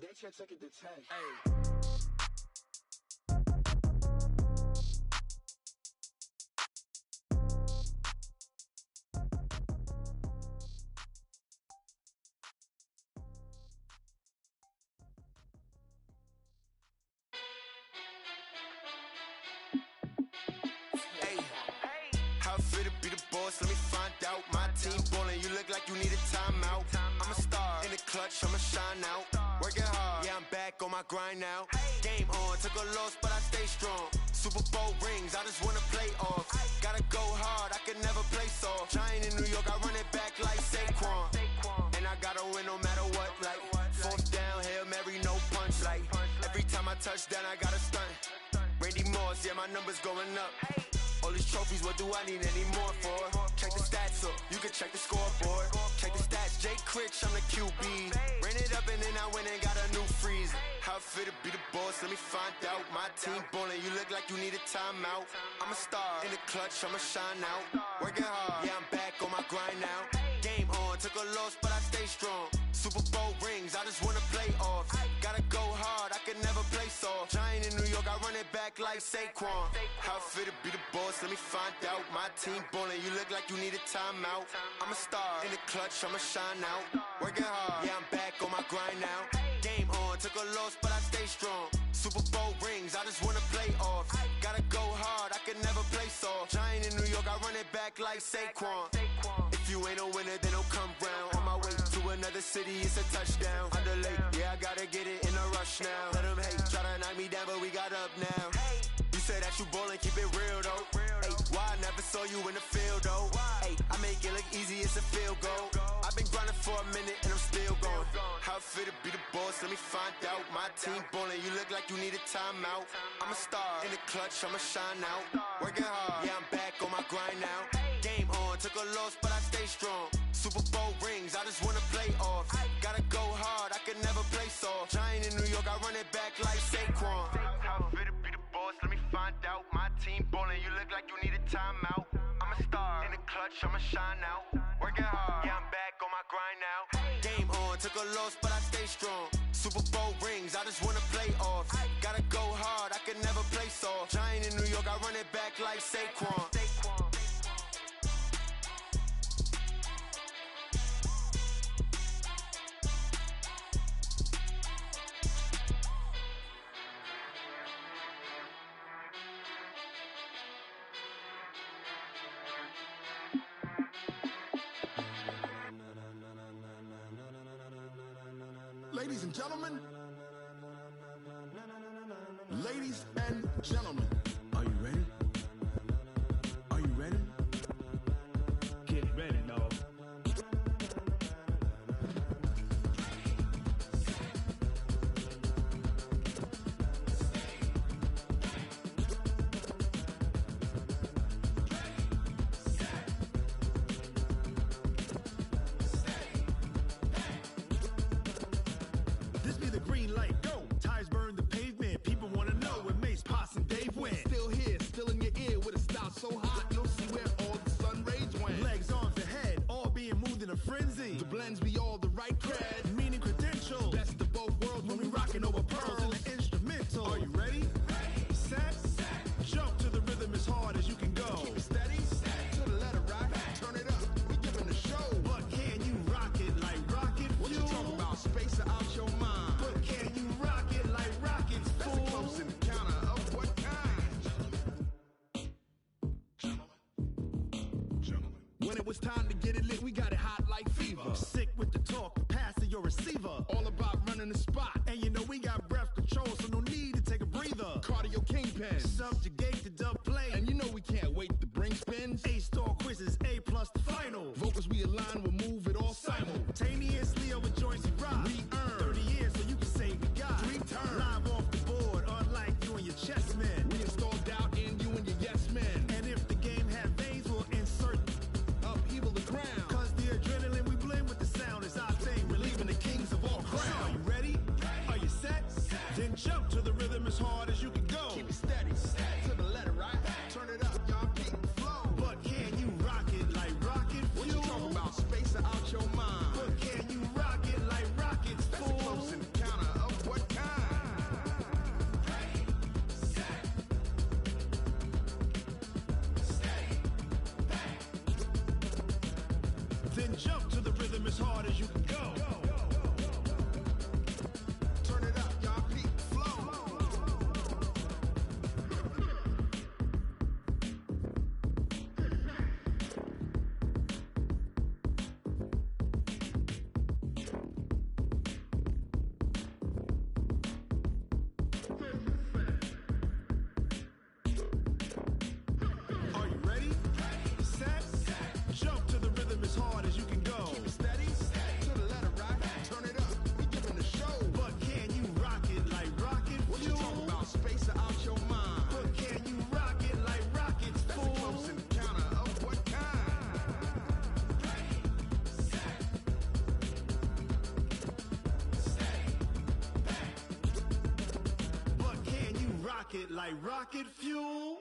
They can't take it to 10. Hey. Let me find out. My team ballin', you look like you need a timeout. I'm a star in the clutch, I'ma shine out. Working hard, yeah, I'm back on my grind now. Game on, took a loss, but I stay strong. Super Bowl rings, I just wanna play off. Gotta go hard, I can never play soft. Giant in New York, I run it back like Saquon. And I gotta win no matter what, like 4th down, Hail Mary, no punch. Like every time I touch down, I gotta stunt. Randy Moss, yeah, my numbers going up. All these trophies, what do I need any more for? Check the stats up, you can check the scoreboard. Check the stats, Jay Critch, I'm the QB. Ran it up and then I went and got a new freezer. How it feel to be the boss, let me find out. My team ballin', you look like you need a timeout. I'm a star, in the clutch, I'ma shine out. Working hard, yeah, I'm back on my grind now. Game on, took a loss, but I stay strong. Super Bowl rings, I just wanna play off. Gotta go hard, I can never play soft. Giant in New York, I run it back like Saquon. How it feel to be the boss, let me find out. My team ballin', you look like you need a timeout. I'm a star, in the clutch, I'ma shine out. Working hard, yeah, I'm back on my grind now. Game on, took a loss, but I stay strong. Super Bowl rings, I just wanna play off. Gotta go hard, I can never play soft. Giant in New York, I run it back like Saquon. If you ain't a winner, then don't come round. On my way to another city, it's a touchdown. Underlay, yeah, I gotta get it in a rush now. Let them hate, try to knock me down, but we got up now. You said that you ballin', keep it real though. Hey, why I never saw you in the field though? Hey, I make it look easy, it's a field goal. I've been grinding for a minute and I'm still going. How it feel to be the boss, let me find out. My team ballin', you look like you need a timeout. I'm a star, in the clutch, I'ma shine out. Working hard, yeah, I'm back on my grind now. Game on, took a loss, but I stay strong. Super Bowl rings, I just wanna play off. Gotta go hard, I can never play soft. Giant in New York, I run it back like Saquon. How it feel to be the boss, let me find out. My team ballin', you look like you need a timeout. I'm a star, in the clutch, I'ma shine out. Working hard, yeah, I'm back on my grind now. Game on, took a loss, but I stay strong. Super Bowl rings, I just wanna play off. Gotta go hard, I can never play soft. Giant in New York, I run it back like Saquon. Ladies and gentlemen, ladies and gentlemen, are you ready? Are you ready? Get ready, dog. This be the green light, go. Tires burn the pavement. People wanna know where Mace, Potts, and Dave went. Still here, still in your ear with a style so hot, you'll see where all the sun rays went. Legs, arms, and head, all being moved in a frenzy. The blends be all the right cred, meaning credentials. Best of both worlds when we rockin' over pearls in the instrumental. Are you ready? Set, jump to the rhythm as hard as you can go. Keep it steady, to the letter rock. Turn it up, we giving the show. But can you rock it like rocket fuel? What you talking about? Space or out your mind? But can you rock it like rockets, fool? That's a close encounter of what kind? Gentlemen. When it was time to get it lit, we got it hot like fever. Sick with the talk, passing your receiver. All about running the spot. And you know we got breath control, so no need to take a breather. Cardio kingpin, subjugate the dub play. And you know we can't wait to bring spins. A-star quizzes, A+ the final. Vocals we align, we'll move it all simultaneously over joints we rock. We earn 30 years, so you can say we got 3 turns. Live off the board, unlike you and your chess men. We install doubt in you and your yes men. And if the game had veins, we'll insert upheaval the ground. Cause the adrenaline we blend with the sound is our thing, relieving the kings of all crowns. So are you ready? Are you set? Then jump to the rhythm as hard as you can go. Keep it steady, to the letter, right? Turn it up, y'all, keep the flow. But can you rock it like rocket fuel? What you talking about? Space or out your mind? But can you rock it like rockets, fool? That's a close encounter of what kind? Then jump to the rhythm as hard as you can go. Turn it up, y'all, peak flow. Are you ready? Set, jump to the rhythm as hard as you can go. it like rocket fuel.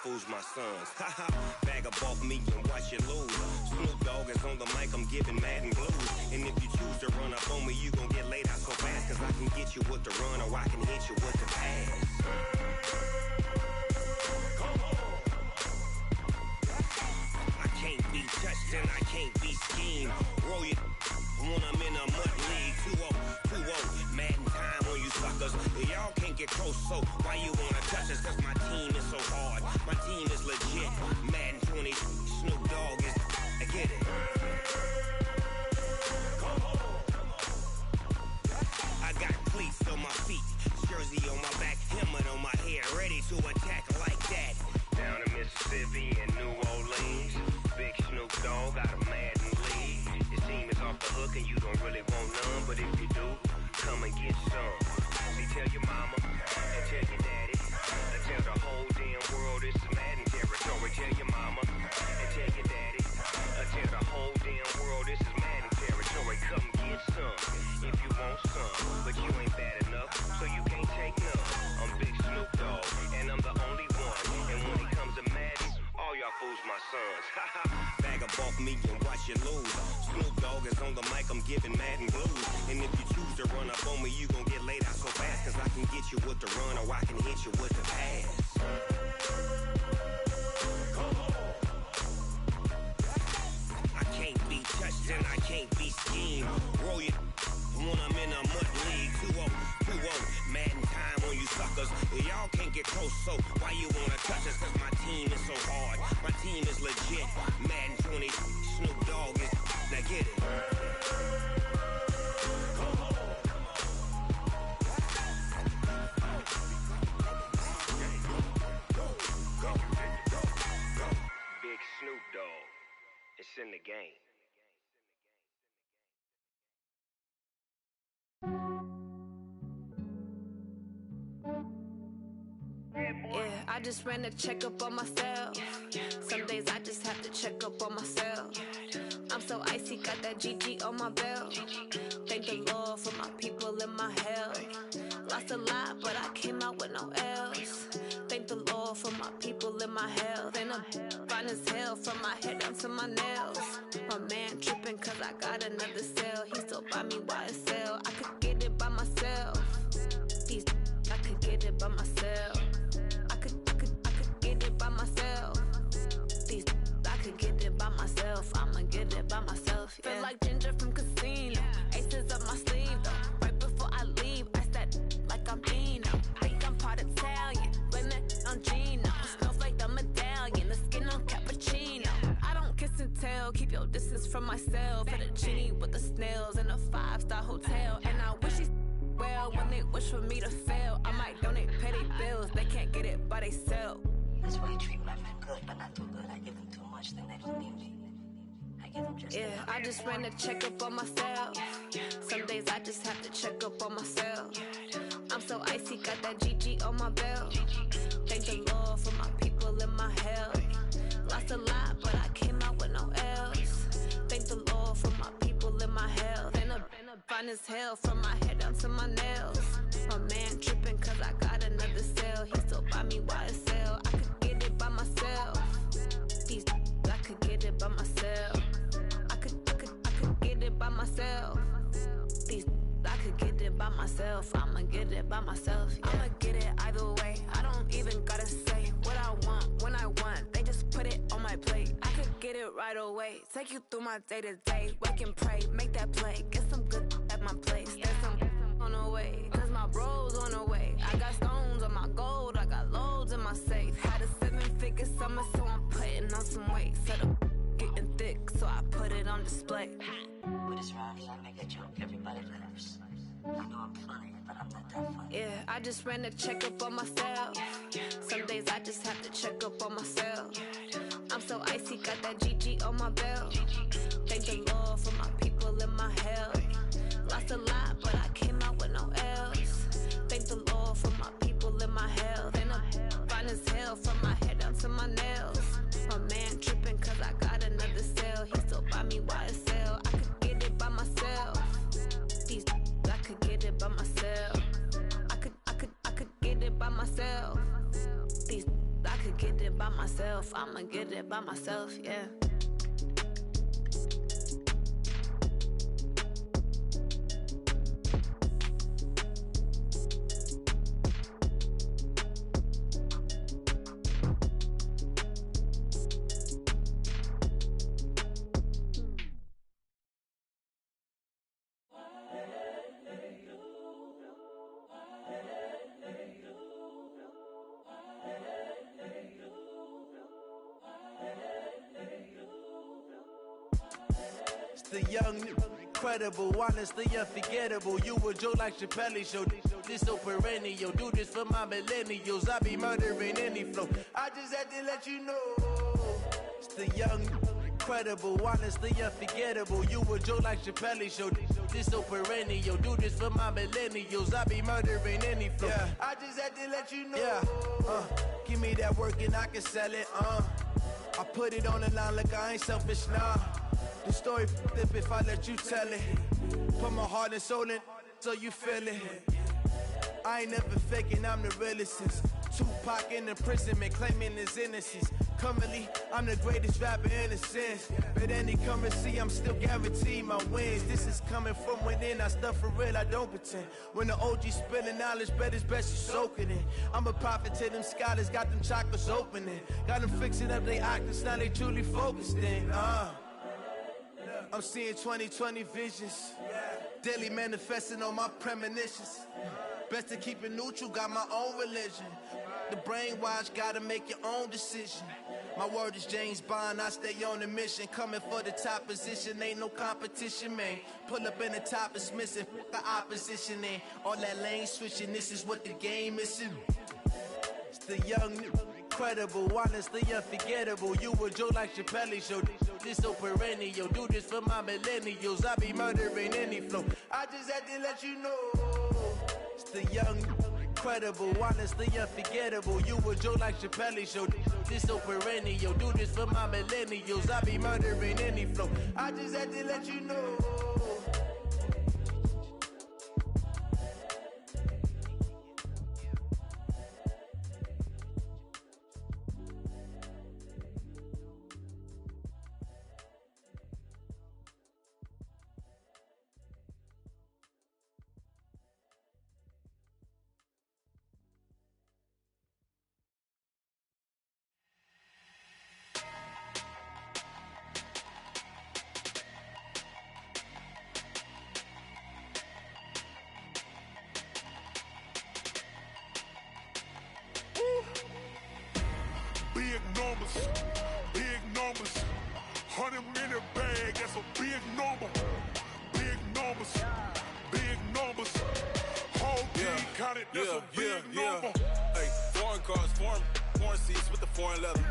Fools my sons. Haha, bag up off me and watch you lose. Snoop Dogg is on the mic, I'm giving Madden blues. And if you choose to run up on me, you gon' get laid out so fast. Cause I can get you with the run or I can hit you with the pass. Come on. I can't be touched and I can't be schemed. Roll it when I'm in a mud league. 2-0, 2-0, Madden time on you suckers. Y'all can't get close, so why you wanna touch us? Cause my team is so hard. My team is legit. Madden 20, Snoop Dogg is. I get it. Come on. I got cleats on my feet, jersey on my back, helmet on my head, ready to attack like that. Down in Mississippi and New Orleans, big Snoop Dogg got a Madden league. Your team is off the hook and you don't really want none, but if you do, come and get some. See, tell your mama and tell your daddy. And tell the whole damn world this is Madden territory. Tell your mama and tell your daddy. And tell the whole damn world this is Madden territory. Come get some if you want some. But you ain't bad enough, so you can't take none. I'm Big Snoop Dogg, and I'm the only one. And when it comes to Madden, all y'all fools my sons. Bag up off me and watch you lose. Snoop Dogg is on the mic, I'm giving Madden blues. And if you choose to run up on me, you gon' get laid out so fast. Cause I can get you with the run or I can hit you with the pass. I can't be touched and I can't be schemed. Roll you when I'm in a mud league. 2-0, Madden time on you suckers. Y'all can't get close, so why you wanna touch us? Cause my team is so hard, my team is legit. Madden 20, Snoop Dogg is, now get it. Big Snoop Dogg, it's in the game. Yeah, I just ran a checkup on myself. Some days I just have to check up on myself. I'm so icy, got that GG on my belt. Thank the Lord for my people in my health. Lost a lot, but I came out with no L's. Thank the Lord for my people in my health. And I'm fine as hell from my head down to my nails. My man tripping cause I got another cell. He still buy me YSL. I could get it by myself. These I could get it by myself. I could get it by myself. These I could get it by myself. I'ma get it by myself. Yeah. Feel like Ginger from Casino. Aces up my sleeve though. Right before I leave, I said like I'm Dino. Think I'm part Italian. Blame it on Gino. Smells like the medallion. The skin on cappuccino. I don't kiss and tell. Keep your distance from myself. At a genie with the snails in a 5-star hotel. And I wish he's well when they wish for me to fail. I might donate petty bills. They can't get it by they sell. That's why you treat my friend good, but not too good. I give them too much, then they don't need me. I give them just yeah, I just ran a checkup on myself. Some days I just have to check up on myself. I'm so icy, got that GG on my belt. Thank the Lord for my people in my health. Lost a lot, but I came out with no L's. Thank the Lord for my people in my health. And I'm fine as hell from my head down to my nails. My man tripping cause I got another cell. He still buy me YSL. I could get it by myself. These I could get it by myself. I could get it by myself. These I could get it by myself. I'ma get it by myself. Yeah. I'ma get it either way. I don't even gotta say what I want when I want. They just put it on my plate. I could get it right away. Take you through my day to day. Wake and pray, make that play. Get some good at my place. There's some on the way, cause my bro's on the way. I got stones on my gold, I got loads in my safe. Had a 7-figure summer, so I'm putting on some weight. Set up getting thick, so I put it on display. With this round, I make a joke, everybody laughs. I know I'm funny, but I'm not that funny. Yeah, I just ran a checkup on myself. Some days I just have to check up on myself. I'm so icy, got that GG on my belt. Thank the Lord for my people in my health. Lost a lot, but I came out with no L's. Thank the Lord for my people in my health. And I'm fine as hell from my head down to my nails. My man tripping cause I got another cell. He still buy me YSL. I could get it by myself. These I could get it by myself. I could get it by myself. These I could get it by myself. I'ma get it by myself, yeah. The young, incredible, honestly unforgettable. You a joke like Chappelle show. This so perennial. Do this for my millennials. I be murdering any flow. I just had to let you know. It's the young, Incredible, honestly unforgettable. You a joke like Chappelle show. This so perennial. Do this for my millennials. I be murdering any flow. Yeah. I just had to let you know. Yeah. Give me that work and I can sell it. I put it on the line like I ain't selfish, nah. The story flip if I let you tell it. Put my heart and soul in so you feel it. I ain't never faking, I'm the realest since Tupac in imprisonment, claiming his innocence. Currently, I'm the greatest rapper in a sense. But any currency, I'm still guaranteed my wins. This is coming from within, I stuff for real, I don't pretend. When the OG spilling knowledge, bet it's best you soak it in. I'm a prophet to them scholars, got them chakras opening. Got them fixing up they octaves, now they truly focused in. I'm seeing 2020 visions. Daily manifesting on my premonitions. Best to keep it neutral, got my own religion. The brainwash, gotta make your own decision. My word is James Bond, I stay on the mission. Coming for the top position, ain't no competition, man. Pull up in the top, it's missing, the opposition ain't. All that lane switching, this is what the game is. It's the young, incredible, honestly unforgettable. You a joke like Chappelle show. This so perennial. Do this for my millennials. I be murdering any flow. I just had to let you know. It's the young, incredible, honestly unforgettable. You a joke like Chappelle show. This so perennial. Do this for my millennials. I be murdering any flow. I just had to let you know. Big numbers, 100-minute bag, that's a big number. Big numbers, whole team counted, that's a big number. Hey, foreign cars, foreign seats with the foreign leather.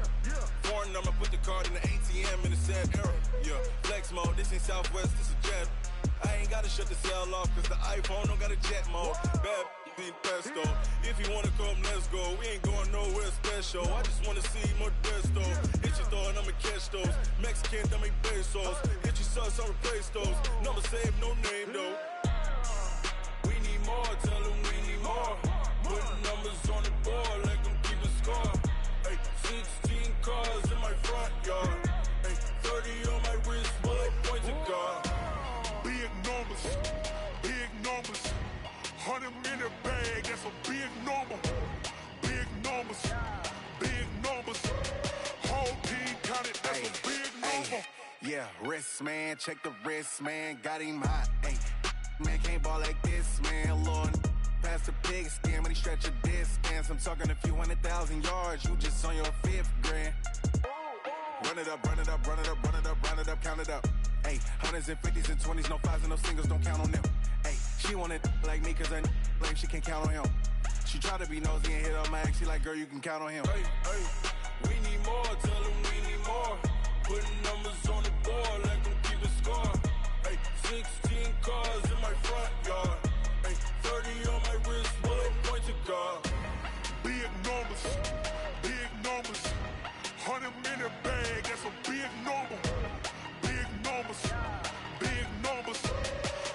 Foreign number, put the card in the ATM in the sad era. Yeah, flex mode, this ain't Southwest, this a jet. I ain't gotta shut the cell off, cause the iPhone don't got a jet mode. Bad need pesto. If you wanna come, let's go. We ain't going nowhere special. I just wanna see more Desto. Hit your throw and I'ma catch those. Mexican, dame pesos. Hit your sus, I'll replace those. Number save, no name though. We need more, tell them we need more. Putting numbers on the board, like them keep a score. Hey, 16 cars in my front yard. Hey, 30 on my wrist, bullet point to God. Big numbers, 100-minute bag, that's a big number. Big numbers, whole team counted, that's a big number. Yeah, wrist man, check the wrist man, got him hot. Ay, man can't ball like this, man. Lord, past the pig skin when he stretch a distance. I'm talking a few 100,000 yards, you just on your 5th grand. Run it up, count it up. Ay, hundreds and 50s and 20s, no 5s and no singles, don't count on them. Ay, she want it like me cause her lame, she can't count on him. She try to be nosy and hit on my ex, she like, girl, you can count on him. Hey, we need more, tell them we need more. Putting numbers on the board, like them keep a score. Hey, 16 cars in my front yard. Hey, 30 on my wrist, bullet point to God. Big numbers, 100-minute bag, that's a big number. Big numbers,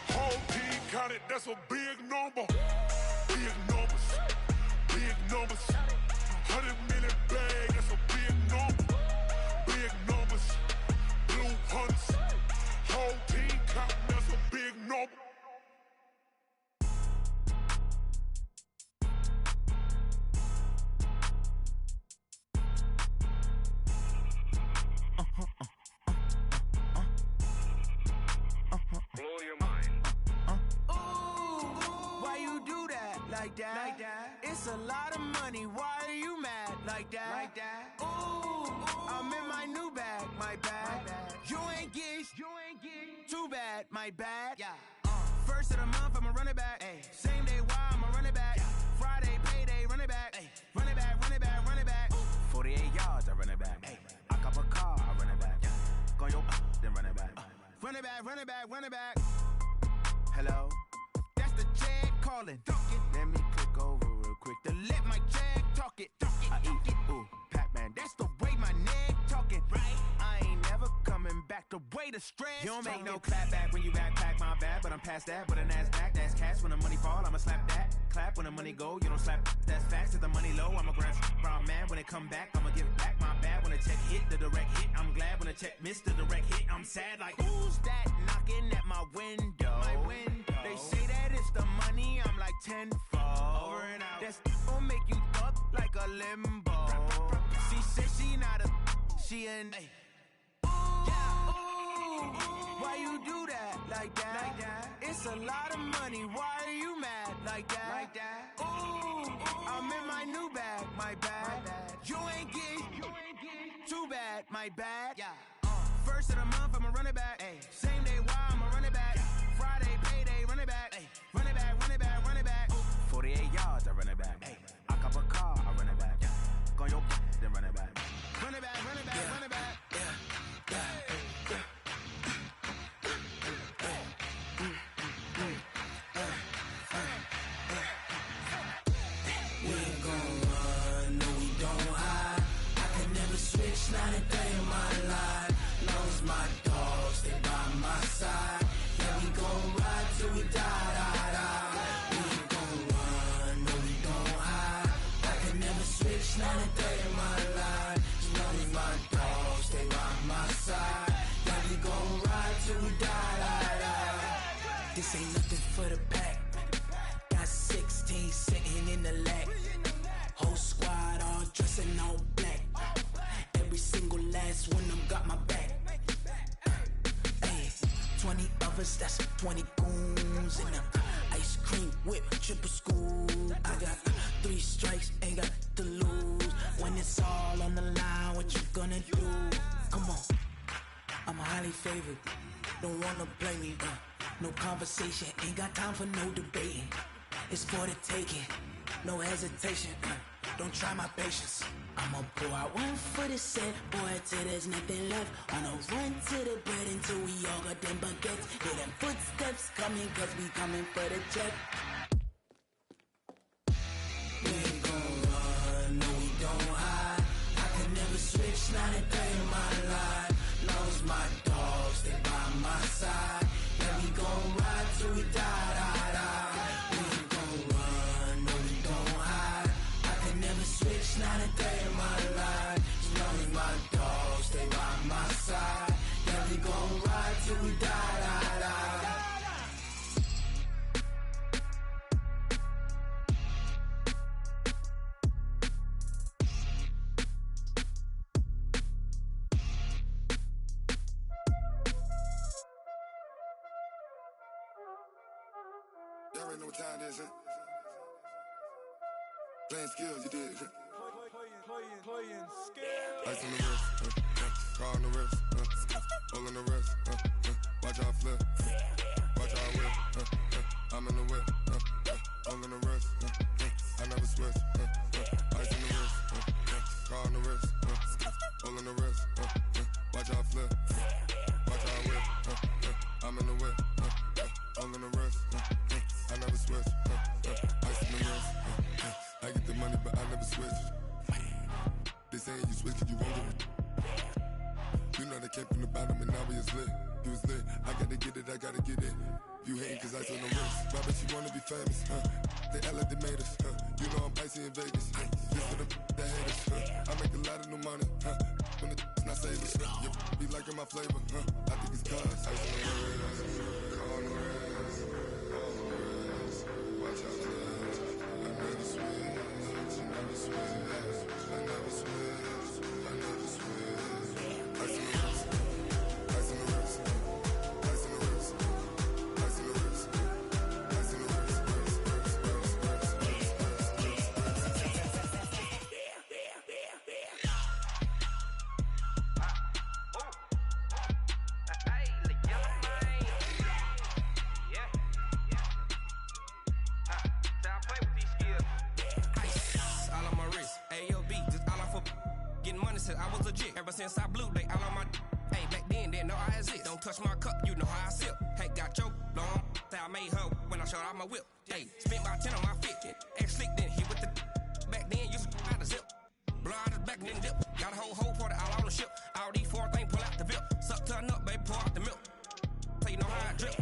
whole team counted, that's a big number. Big numbers, 100-minute bag, that's a big number. Big numbers, blue hunts, whole team counting, that's a big number. Blow your mind. Why you do that like that? It's a lot of money. Why are you mad like that? Ooh, I'm in my new bag, my bad. You ain't geeks, too bad, my bad. Yeah. First of the month, I'ma run it back. Ay. Same day, why I'ma run it back. Friday, payday, run it back. Ay. Run it back, run it back. 48 yards, I run it back. Ay. I cop a car, I run it back. Go your Run it back, run it back, run it back. Hello? That's the Jag calling. Let me click over real quick to let my Jag talk it. I eat, ooh, Pac-Man. That's the way my neck talking. Right? I ain't never coming back the way the stress. You don't make no clap back when you backpack my bag, but I'm past that with a NASDAQ. That's cash when the money fall, I'ma slap that. Clap when the money go, you don't slap. That's facts. If the money low, I'ma grab brown man. When it come back, I'ma give back my bad. When the check hit, the direct hit. I'm glad when the check missed the direct hit. I'm sad like, who's that knocking at my window? My window. They say that it's the money, I'm like tenfold. Over and out. That's gon' make you up like a limbo. She said she not a, she an. Ay. Why you do that like that? It's a lot of money. Why are you mad like that? Ooh, I'm in my new bag, my bad. You ain't getting too bad, my bad. Yeah. First of the month, I'ma run it back. Ay. Same day, why I'ma run it back. Friday, payday, run it back. Ay. Run it back, run it back, run it back. 48 yards, I run it back. Ay. I cop a car, I run it back. Go on your then run it back. Run it back, run it back, run it back. Switch, not a day in my life. Knows my dogs, stay by my side. Yeah, we gon' ride till we die, die, die. We ain't gon' run, no, we gon' hide. I can never switch, not a day in my life. Knows my dogs, stay by my side. Yeah, we gon' ride till we die, die, die. This ain't nothing for the pack. Got 16 sitting in the lag. Whole squad all dressing all black. Every single last one of them got my back. Ay, 20 of us, that's 20 goons. And a ice cream whip, triple scoop. I got 3 strikes, ain't got to lose. When it's all on the line, what you gonna do? Come on, I'm highly favored. Don't wanna play me, no conversation, ain't got time for no debating. It's for the taking, no hesitation. Don't try my patience. I'ma pour out one for the set, boy, till there's nothing left. On a run to the bread until we all got them baguettes. Hear them footsteps coming, cause we coming for the check. We ain't gon' run, no, we don't hide. I can never switch, not a day in my life. Knows my dogs, stay by my side. Yeah, we gon' ride till we die, die, die. We ain't gon' run, no, we don't hide. I can never switch, not a day in my life. As long as my dogs stay by my side. Yeah, we gon' ride till we die, die, die. Y'all already know what time it is, huh? Playing skills, you did. Playing skills. Ice on the wrist, car on the wrist, hole in the wrist, watch out flip, watch out whip, I'm in the whip, hole in the wrist, I never switch, ice on the wrist, car on the wrist, hole in the wrist, watch out flip, watch out whip, I'm in the whip, hole in the wrist, I never switch, ice on the wrist, I get the money but I never switch. They saying you switch 'cause you won't get it. You know they came from the bottom and now we is lit. You was lit, I gotta get it, I gotta get it. You hating 'cause I on the wrist. Why bet you wanna be famous, They act like they made us, You know I'm icy in Vegas, This for the that haters, I make a lot of new money, When the not savers, You be liking my flavor, I think it's cause ice on the wrist, on the wrist, watch out for this. I never switch, I never switch, I never switch, I never switch. Ice on the wrist, ice on the wrist, ice on the wrist, ice on the wrist, ice on the wrist, Ever since I blew, they all on my. Hey, back then they didn't know I exist. Don't touch my cup, you know how I sip. Hey, got your long. I made her when I showed out my whip. Hey, spent about 10 on my fit. Ex-slick, then hit with the back then, used to out the zip. Blow out his back, then dip. Got a whole for the all on the ship. All these 4 things, pull out the VIP. Suck to a nut, baby, pour out the milk. So you know how I drip.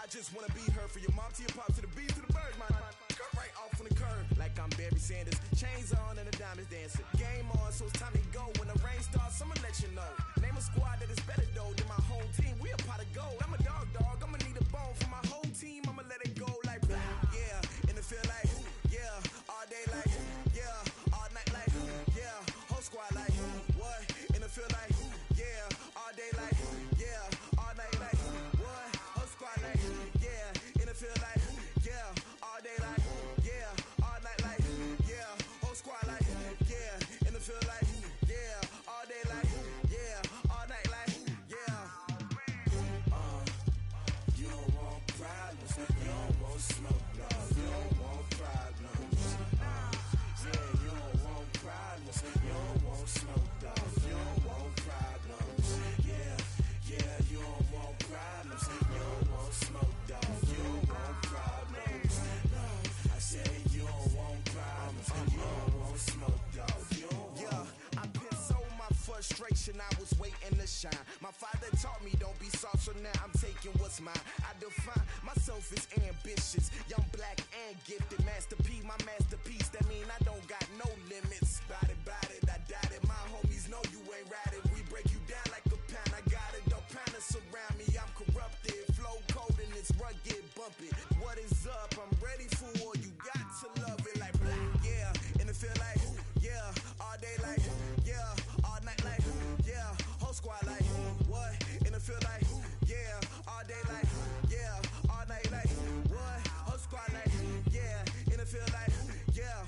just wanna be her. For your mom to your pop to the beat to the birds, man. Cut right off on the curb like I'm Barry Sanders. Chains on and the diamonds dancing. Game on, so it's time to go. When the rain starts, I'ma let you know. Name a squad that is better though than my home team. We a pot of gold. I'm a dog. I'ma need a bone for my whole team. I'ma let it go like blah. Yeah, and it feel like yeah, all day like yeah, all night like yeah, whole squad like what? And it feel like yeah, all day like yeah, all night like what? Whole squad like yeah, and it feel like yeah, all day like yeah, all night like yeah, whole squad like yeah, and it feel like yeah, all day like yeah, all night like yeah. You don't want problems, you don't want smoke, no. You don't want problems. Yeah, you don't want problems, you don't want smoke, no. You don't want problems. Yeah, you don't want problems, you don't want smoke, no. You don't want problems. No, I say you don't want problems, you don't want smoke, no. Yeah, I pissed so my frustration, I was waiting to shine. My father taught me don't be soft, so now I'm taking what's mine. I define myself as ambitious, young, black, and gifted. Master P, my masterpiece. That mean I don't got no limits. Bout it, I doubt it. My homies know you ain't ride it. We break you down like a pound. I got it, don't pound to surround me. I'm corrupted, flow cold and it's rugged, bumpy. What is up? I'm ready for war. You got to love it like black. Yeah, and it feel like yeah, all day like yeah, all night like yeah, whole squad like what? And it feel like yeah, all day like yeah, all night like what? Whole squad like yeah, and it feel like yeah,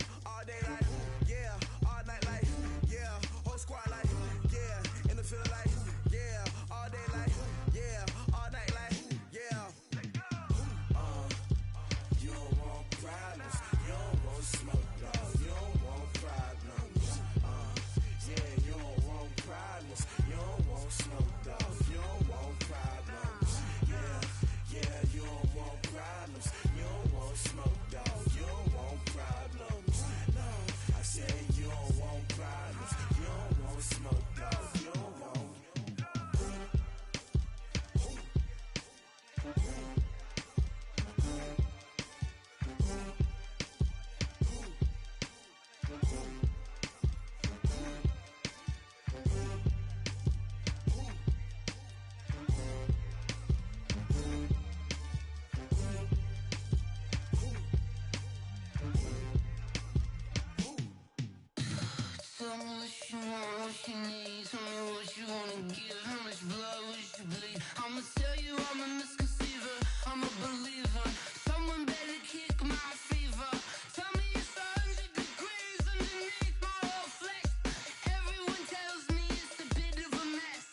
Tell me what you want, what you need. Tell me what you wanna give. How much blood would you bleed? I'ma tell you I'm a misconceiver. I'm a believer. Someone better kick my fever. Tell me it's 100 degrees underneath my whole flesh. Everyone tells me it's a bit of a mess.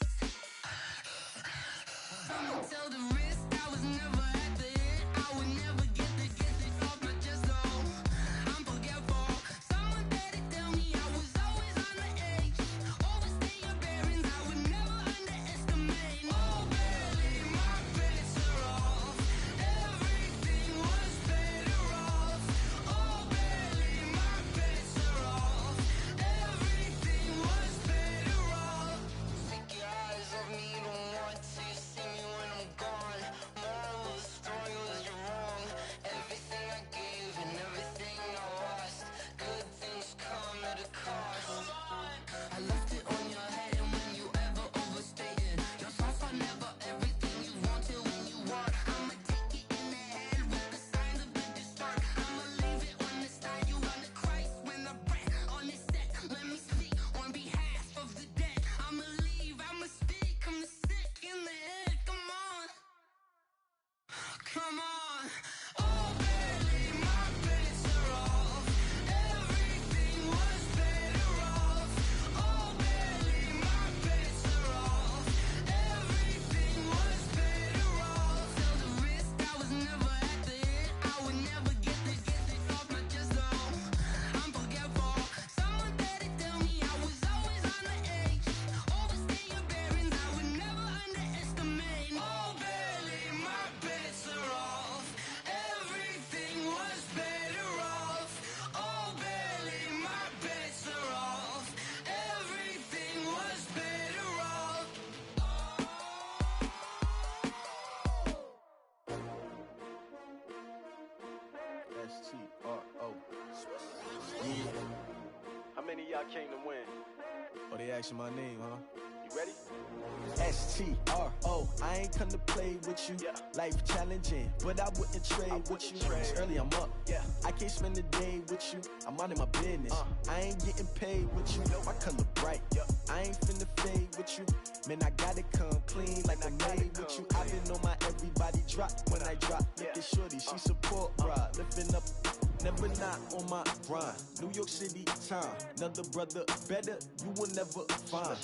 Someone tell the risk I was never at the end. I would never get it off my chest. Oh, I'm forgetful. Someone better tell me I was always on the edge. Overstay your bearings. I would never underestimate. Oh, barely my bets are off. Everything was better off. Oh, barely my bets are off. Everything was better off. Take your eyes off me, don't want to see me when I'm gone. Moral of the story was you're wrong. Everything I gave and everything I lost. Good things come at a cost. I left it on your head, and when you ever overstated, your thoughts are never everything you wanted when you want. I'ma take it in the head with the signs of a distort. I'ma leave it on the side. You run the Christ when I breath on this set. Let me speak on behalf of the dead. I'ma leave, I'ma speak. I'm the sick in the head. Come on, come on. Oh, barely my bets are off. Everything was better off. Oh, barely my bets are off. Everything was better off. Tell the risk I was never at the end. I would never get it off my chest. Oh, I'm forgetful. Someone better tell me I was always on the edge. Overstay your bearings. I would never underestimate. Oh, barely my bets are off. Everything was better off. Oh, barely my bets are off. Everything was better off. S-T-R-O. Yeah. How many of y'all came to win? Oh, they asking my name, huh? You ready? S-T-R-O. I ain't come to play with you. Life challenging, but I wouldn't trade with you. It's early, I'm up. I can't spend the day with you. I'm minding my business. I ain't getting paid with you. My color bright. I ain't finna fade with you. Man, I gotta come clean like I made with you. I've been on my everybody drop when I drop. Look at shorty, she support bra. Lifting up, never not on my grind. New York City time. Another brother better, you will never find.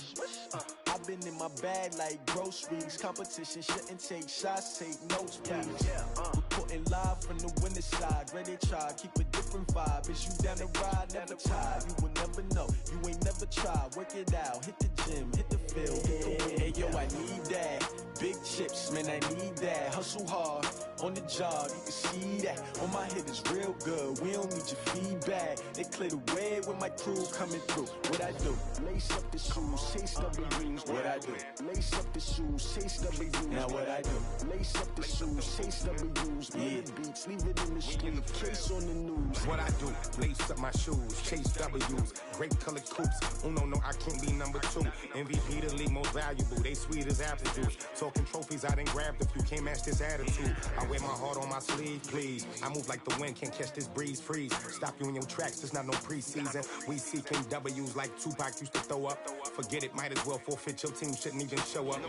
I've been in my bag like groceries. Competition shouldn't take shots, take notes, please. Reporting live from the winning side. Ready to try, keep a different vibe. Is you down the ride, never tired. You will never know, you ain't never tried. Work it out, hit the gym, hit the field, hit the wind. Hey yo, I need that. Big chips, man, I need that. Hustle hard, on the job, you can see that. On my hit is real good, we don't need your feedback. They clear the way with my crew coming through. What I do? Lace up the shoes, chase W's. What I do? Lace up the shoes, chase W's. Now what I do? Lace up the shoes, chase W's. Yeah, beats, leave it in the street, case on the news. What I do? Lace up my shoes, chase W's. Great colored coops. Oh no, I can't be number 2. MVP the league most valuable. They sweet as apple juice. Talking trophies, I done grabbed a few. Can't match this attitude. I wear my heart on my sleeve, please. I move like the wind, can't catch this breeze. Freeze. Stop you in your tracks, there's not no preseason. We seeking W's like Tupac used to throw up. Forget it, might as well forfeit. Your team shouldn't even show up.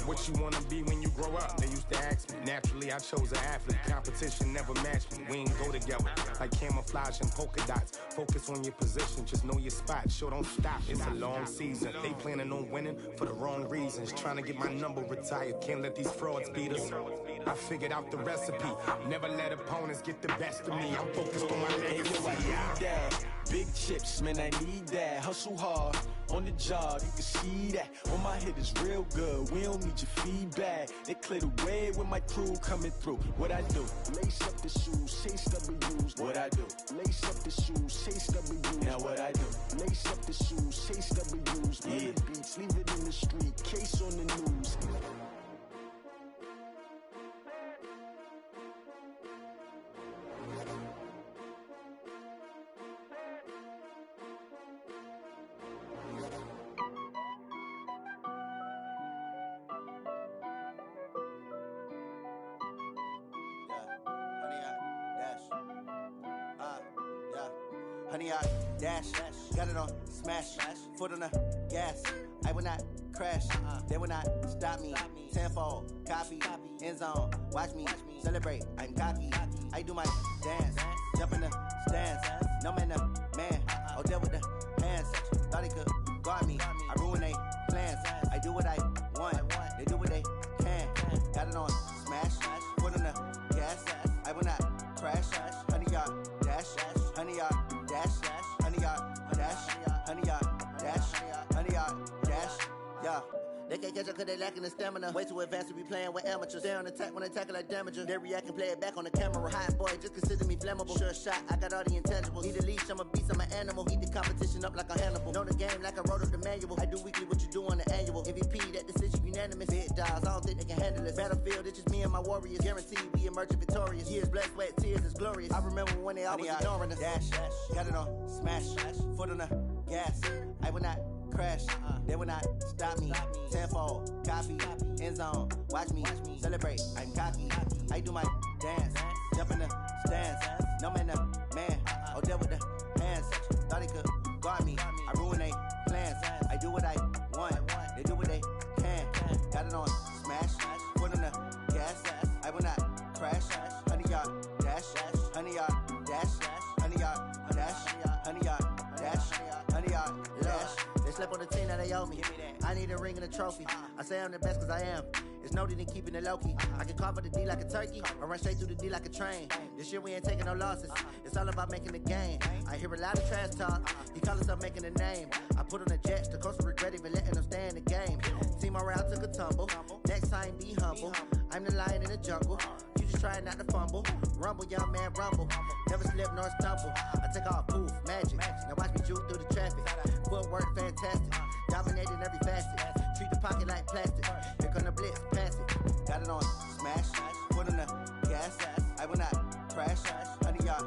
What you wanna be when you grow up? They used to ask me. Naturally, I chose an athlete. Competition never matched me. We ain't go together. Like camouflage and polka dots. Focus on your position, just know your spot. Sure, don't stop. It's a long season. They planning on winning for the wrong reasons. Trying to get my number retired. Can't let these frauds beat us. I figured out the recipe. Never let opponents get the best of me. I'm focused on my legacy. I need that. Big chips, man, I need that. Hustle hard, on the job, you can see that. On my hit is real good, we don't need your feedback. They clear the way with my crew coming through. What I do? Lace up the shoes, chase W's. What I do? Lace up the shoes, chase W's. Now what I do? Lace up the shoes, chase W's. Yeah, beats, leave it in the street, case on the news. Honey, I dash. Got it on smash, foot on the gas. I will not crash, they will not stop me. Tenfold, copy, end zone, watch me celebrate. I'm cocky, I do my dance, jump in the stands. No man, man, oh deal with the hands. Thought he could guard me, I ruin they plans. I do what I want, they do what they can. Got it on smash, foot on the gas. I will not crash, 100-yard dash, 100-yard dash, 100-yard dash, 100-yard dash, 100-yard dash, yeah. They can't catch up cause they lacking the stamina. Way too advanced to be playing with amateurs. Stay on attack when they tackle like damager. They react and play it back on the camera. Hot boy, just consider me flammable. Sure shot, I got all the intangibles. Need a leash, I'm a beast, I'm an animal. Heat the competition up like a Hannibal. Know the game like I wrote up the manual. I do weekly what you do on the annual. MVP, that decision unanimous. Big dogs, I don't think they can handle it. Battlefield, it's just me and my warriors. Guaranteed we emerging victorious. Years, blood, sweat, tears is glorious. I remember when they always ignoring us. Dash, got it on smash, foot on the gas. I will not crash, they will not stop me. Tenfold, copy, end zone, watch me celebrate. I'm cocky, I do my dance, jump in the stands. No man, man, oh deal with the hands. Thought he could guard me, I ruin they plans. I do what I want, they do what they can. Got it on smash, foot on the gas. I will not crash, 100-yard dash, 100-yard dash, 100-yard dash, 100-yard dash, 100-yard dash. They slept on the team that they owe me. I need a ring and a trophy. I say I'm the best cause I am. It's noted in keeping it low-key. I can carve up the D like a turkey or run straight through the D like a train. This year we ain't taking no losses. It's all about making the game. I hear a lot of trash talk. He call himself making a name. I put on the Jets. The coach regret even letting them stay in the game. Team morale took a tumble. Next time be humble. I'm the lion in the jungle. You just trying not to fumble. Rumble, young man, rumble. Never slip nor stumble. I take off, poof, magic. Now watch me juke through the traffic. Footwork fantastic. Dominating every facet. Treat the pocket like plastic. Here come the blitz, pass it. Got it on smash. Foot on the gas. I will not crash. 100-yard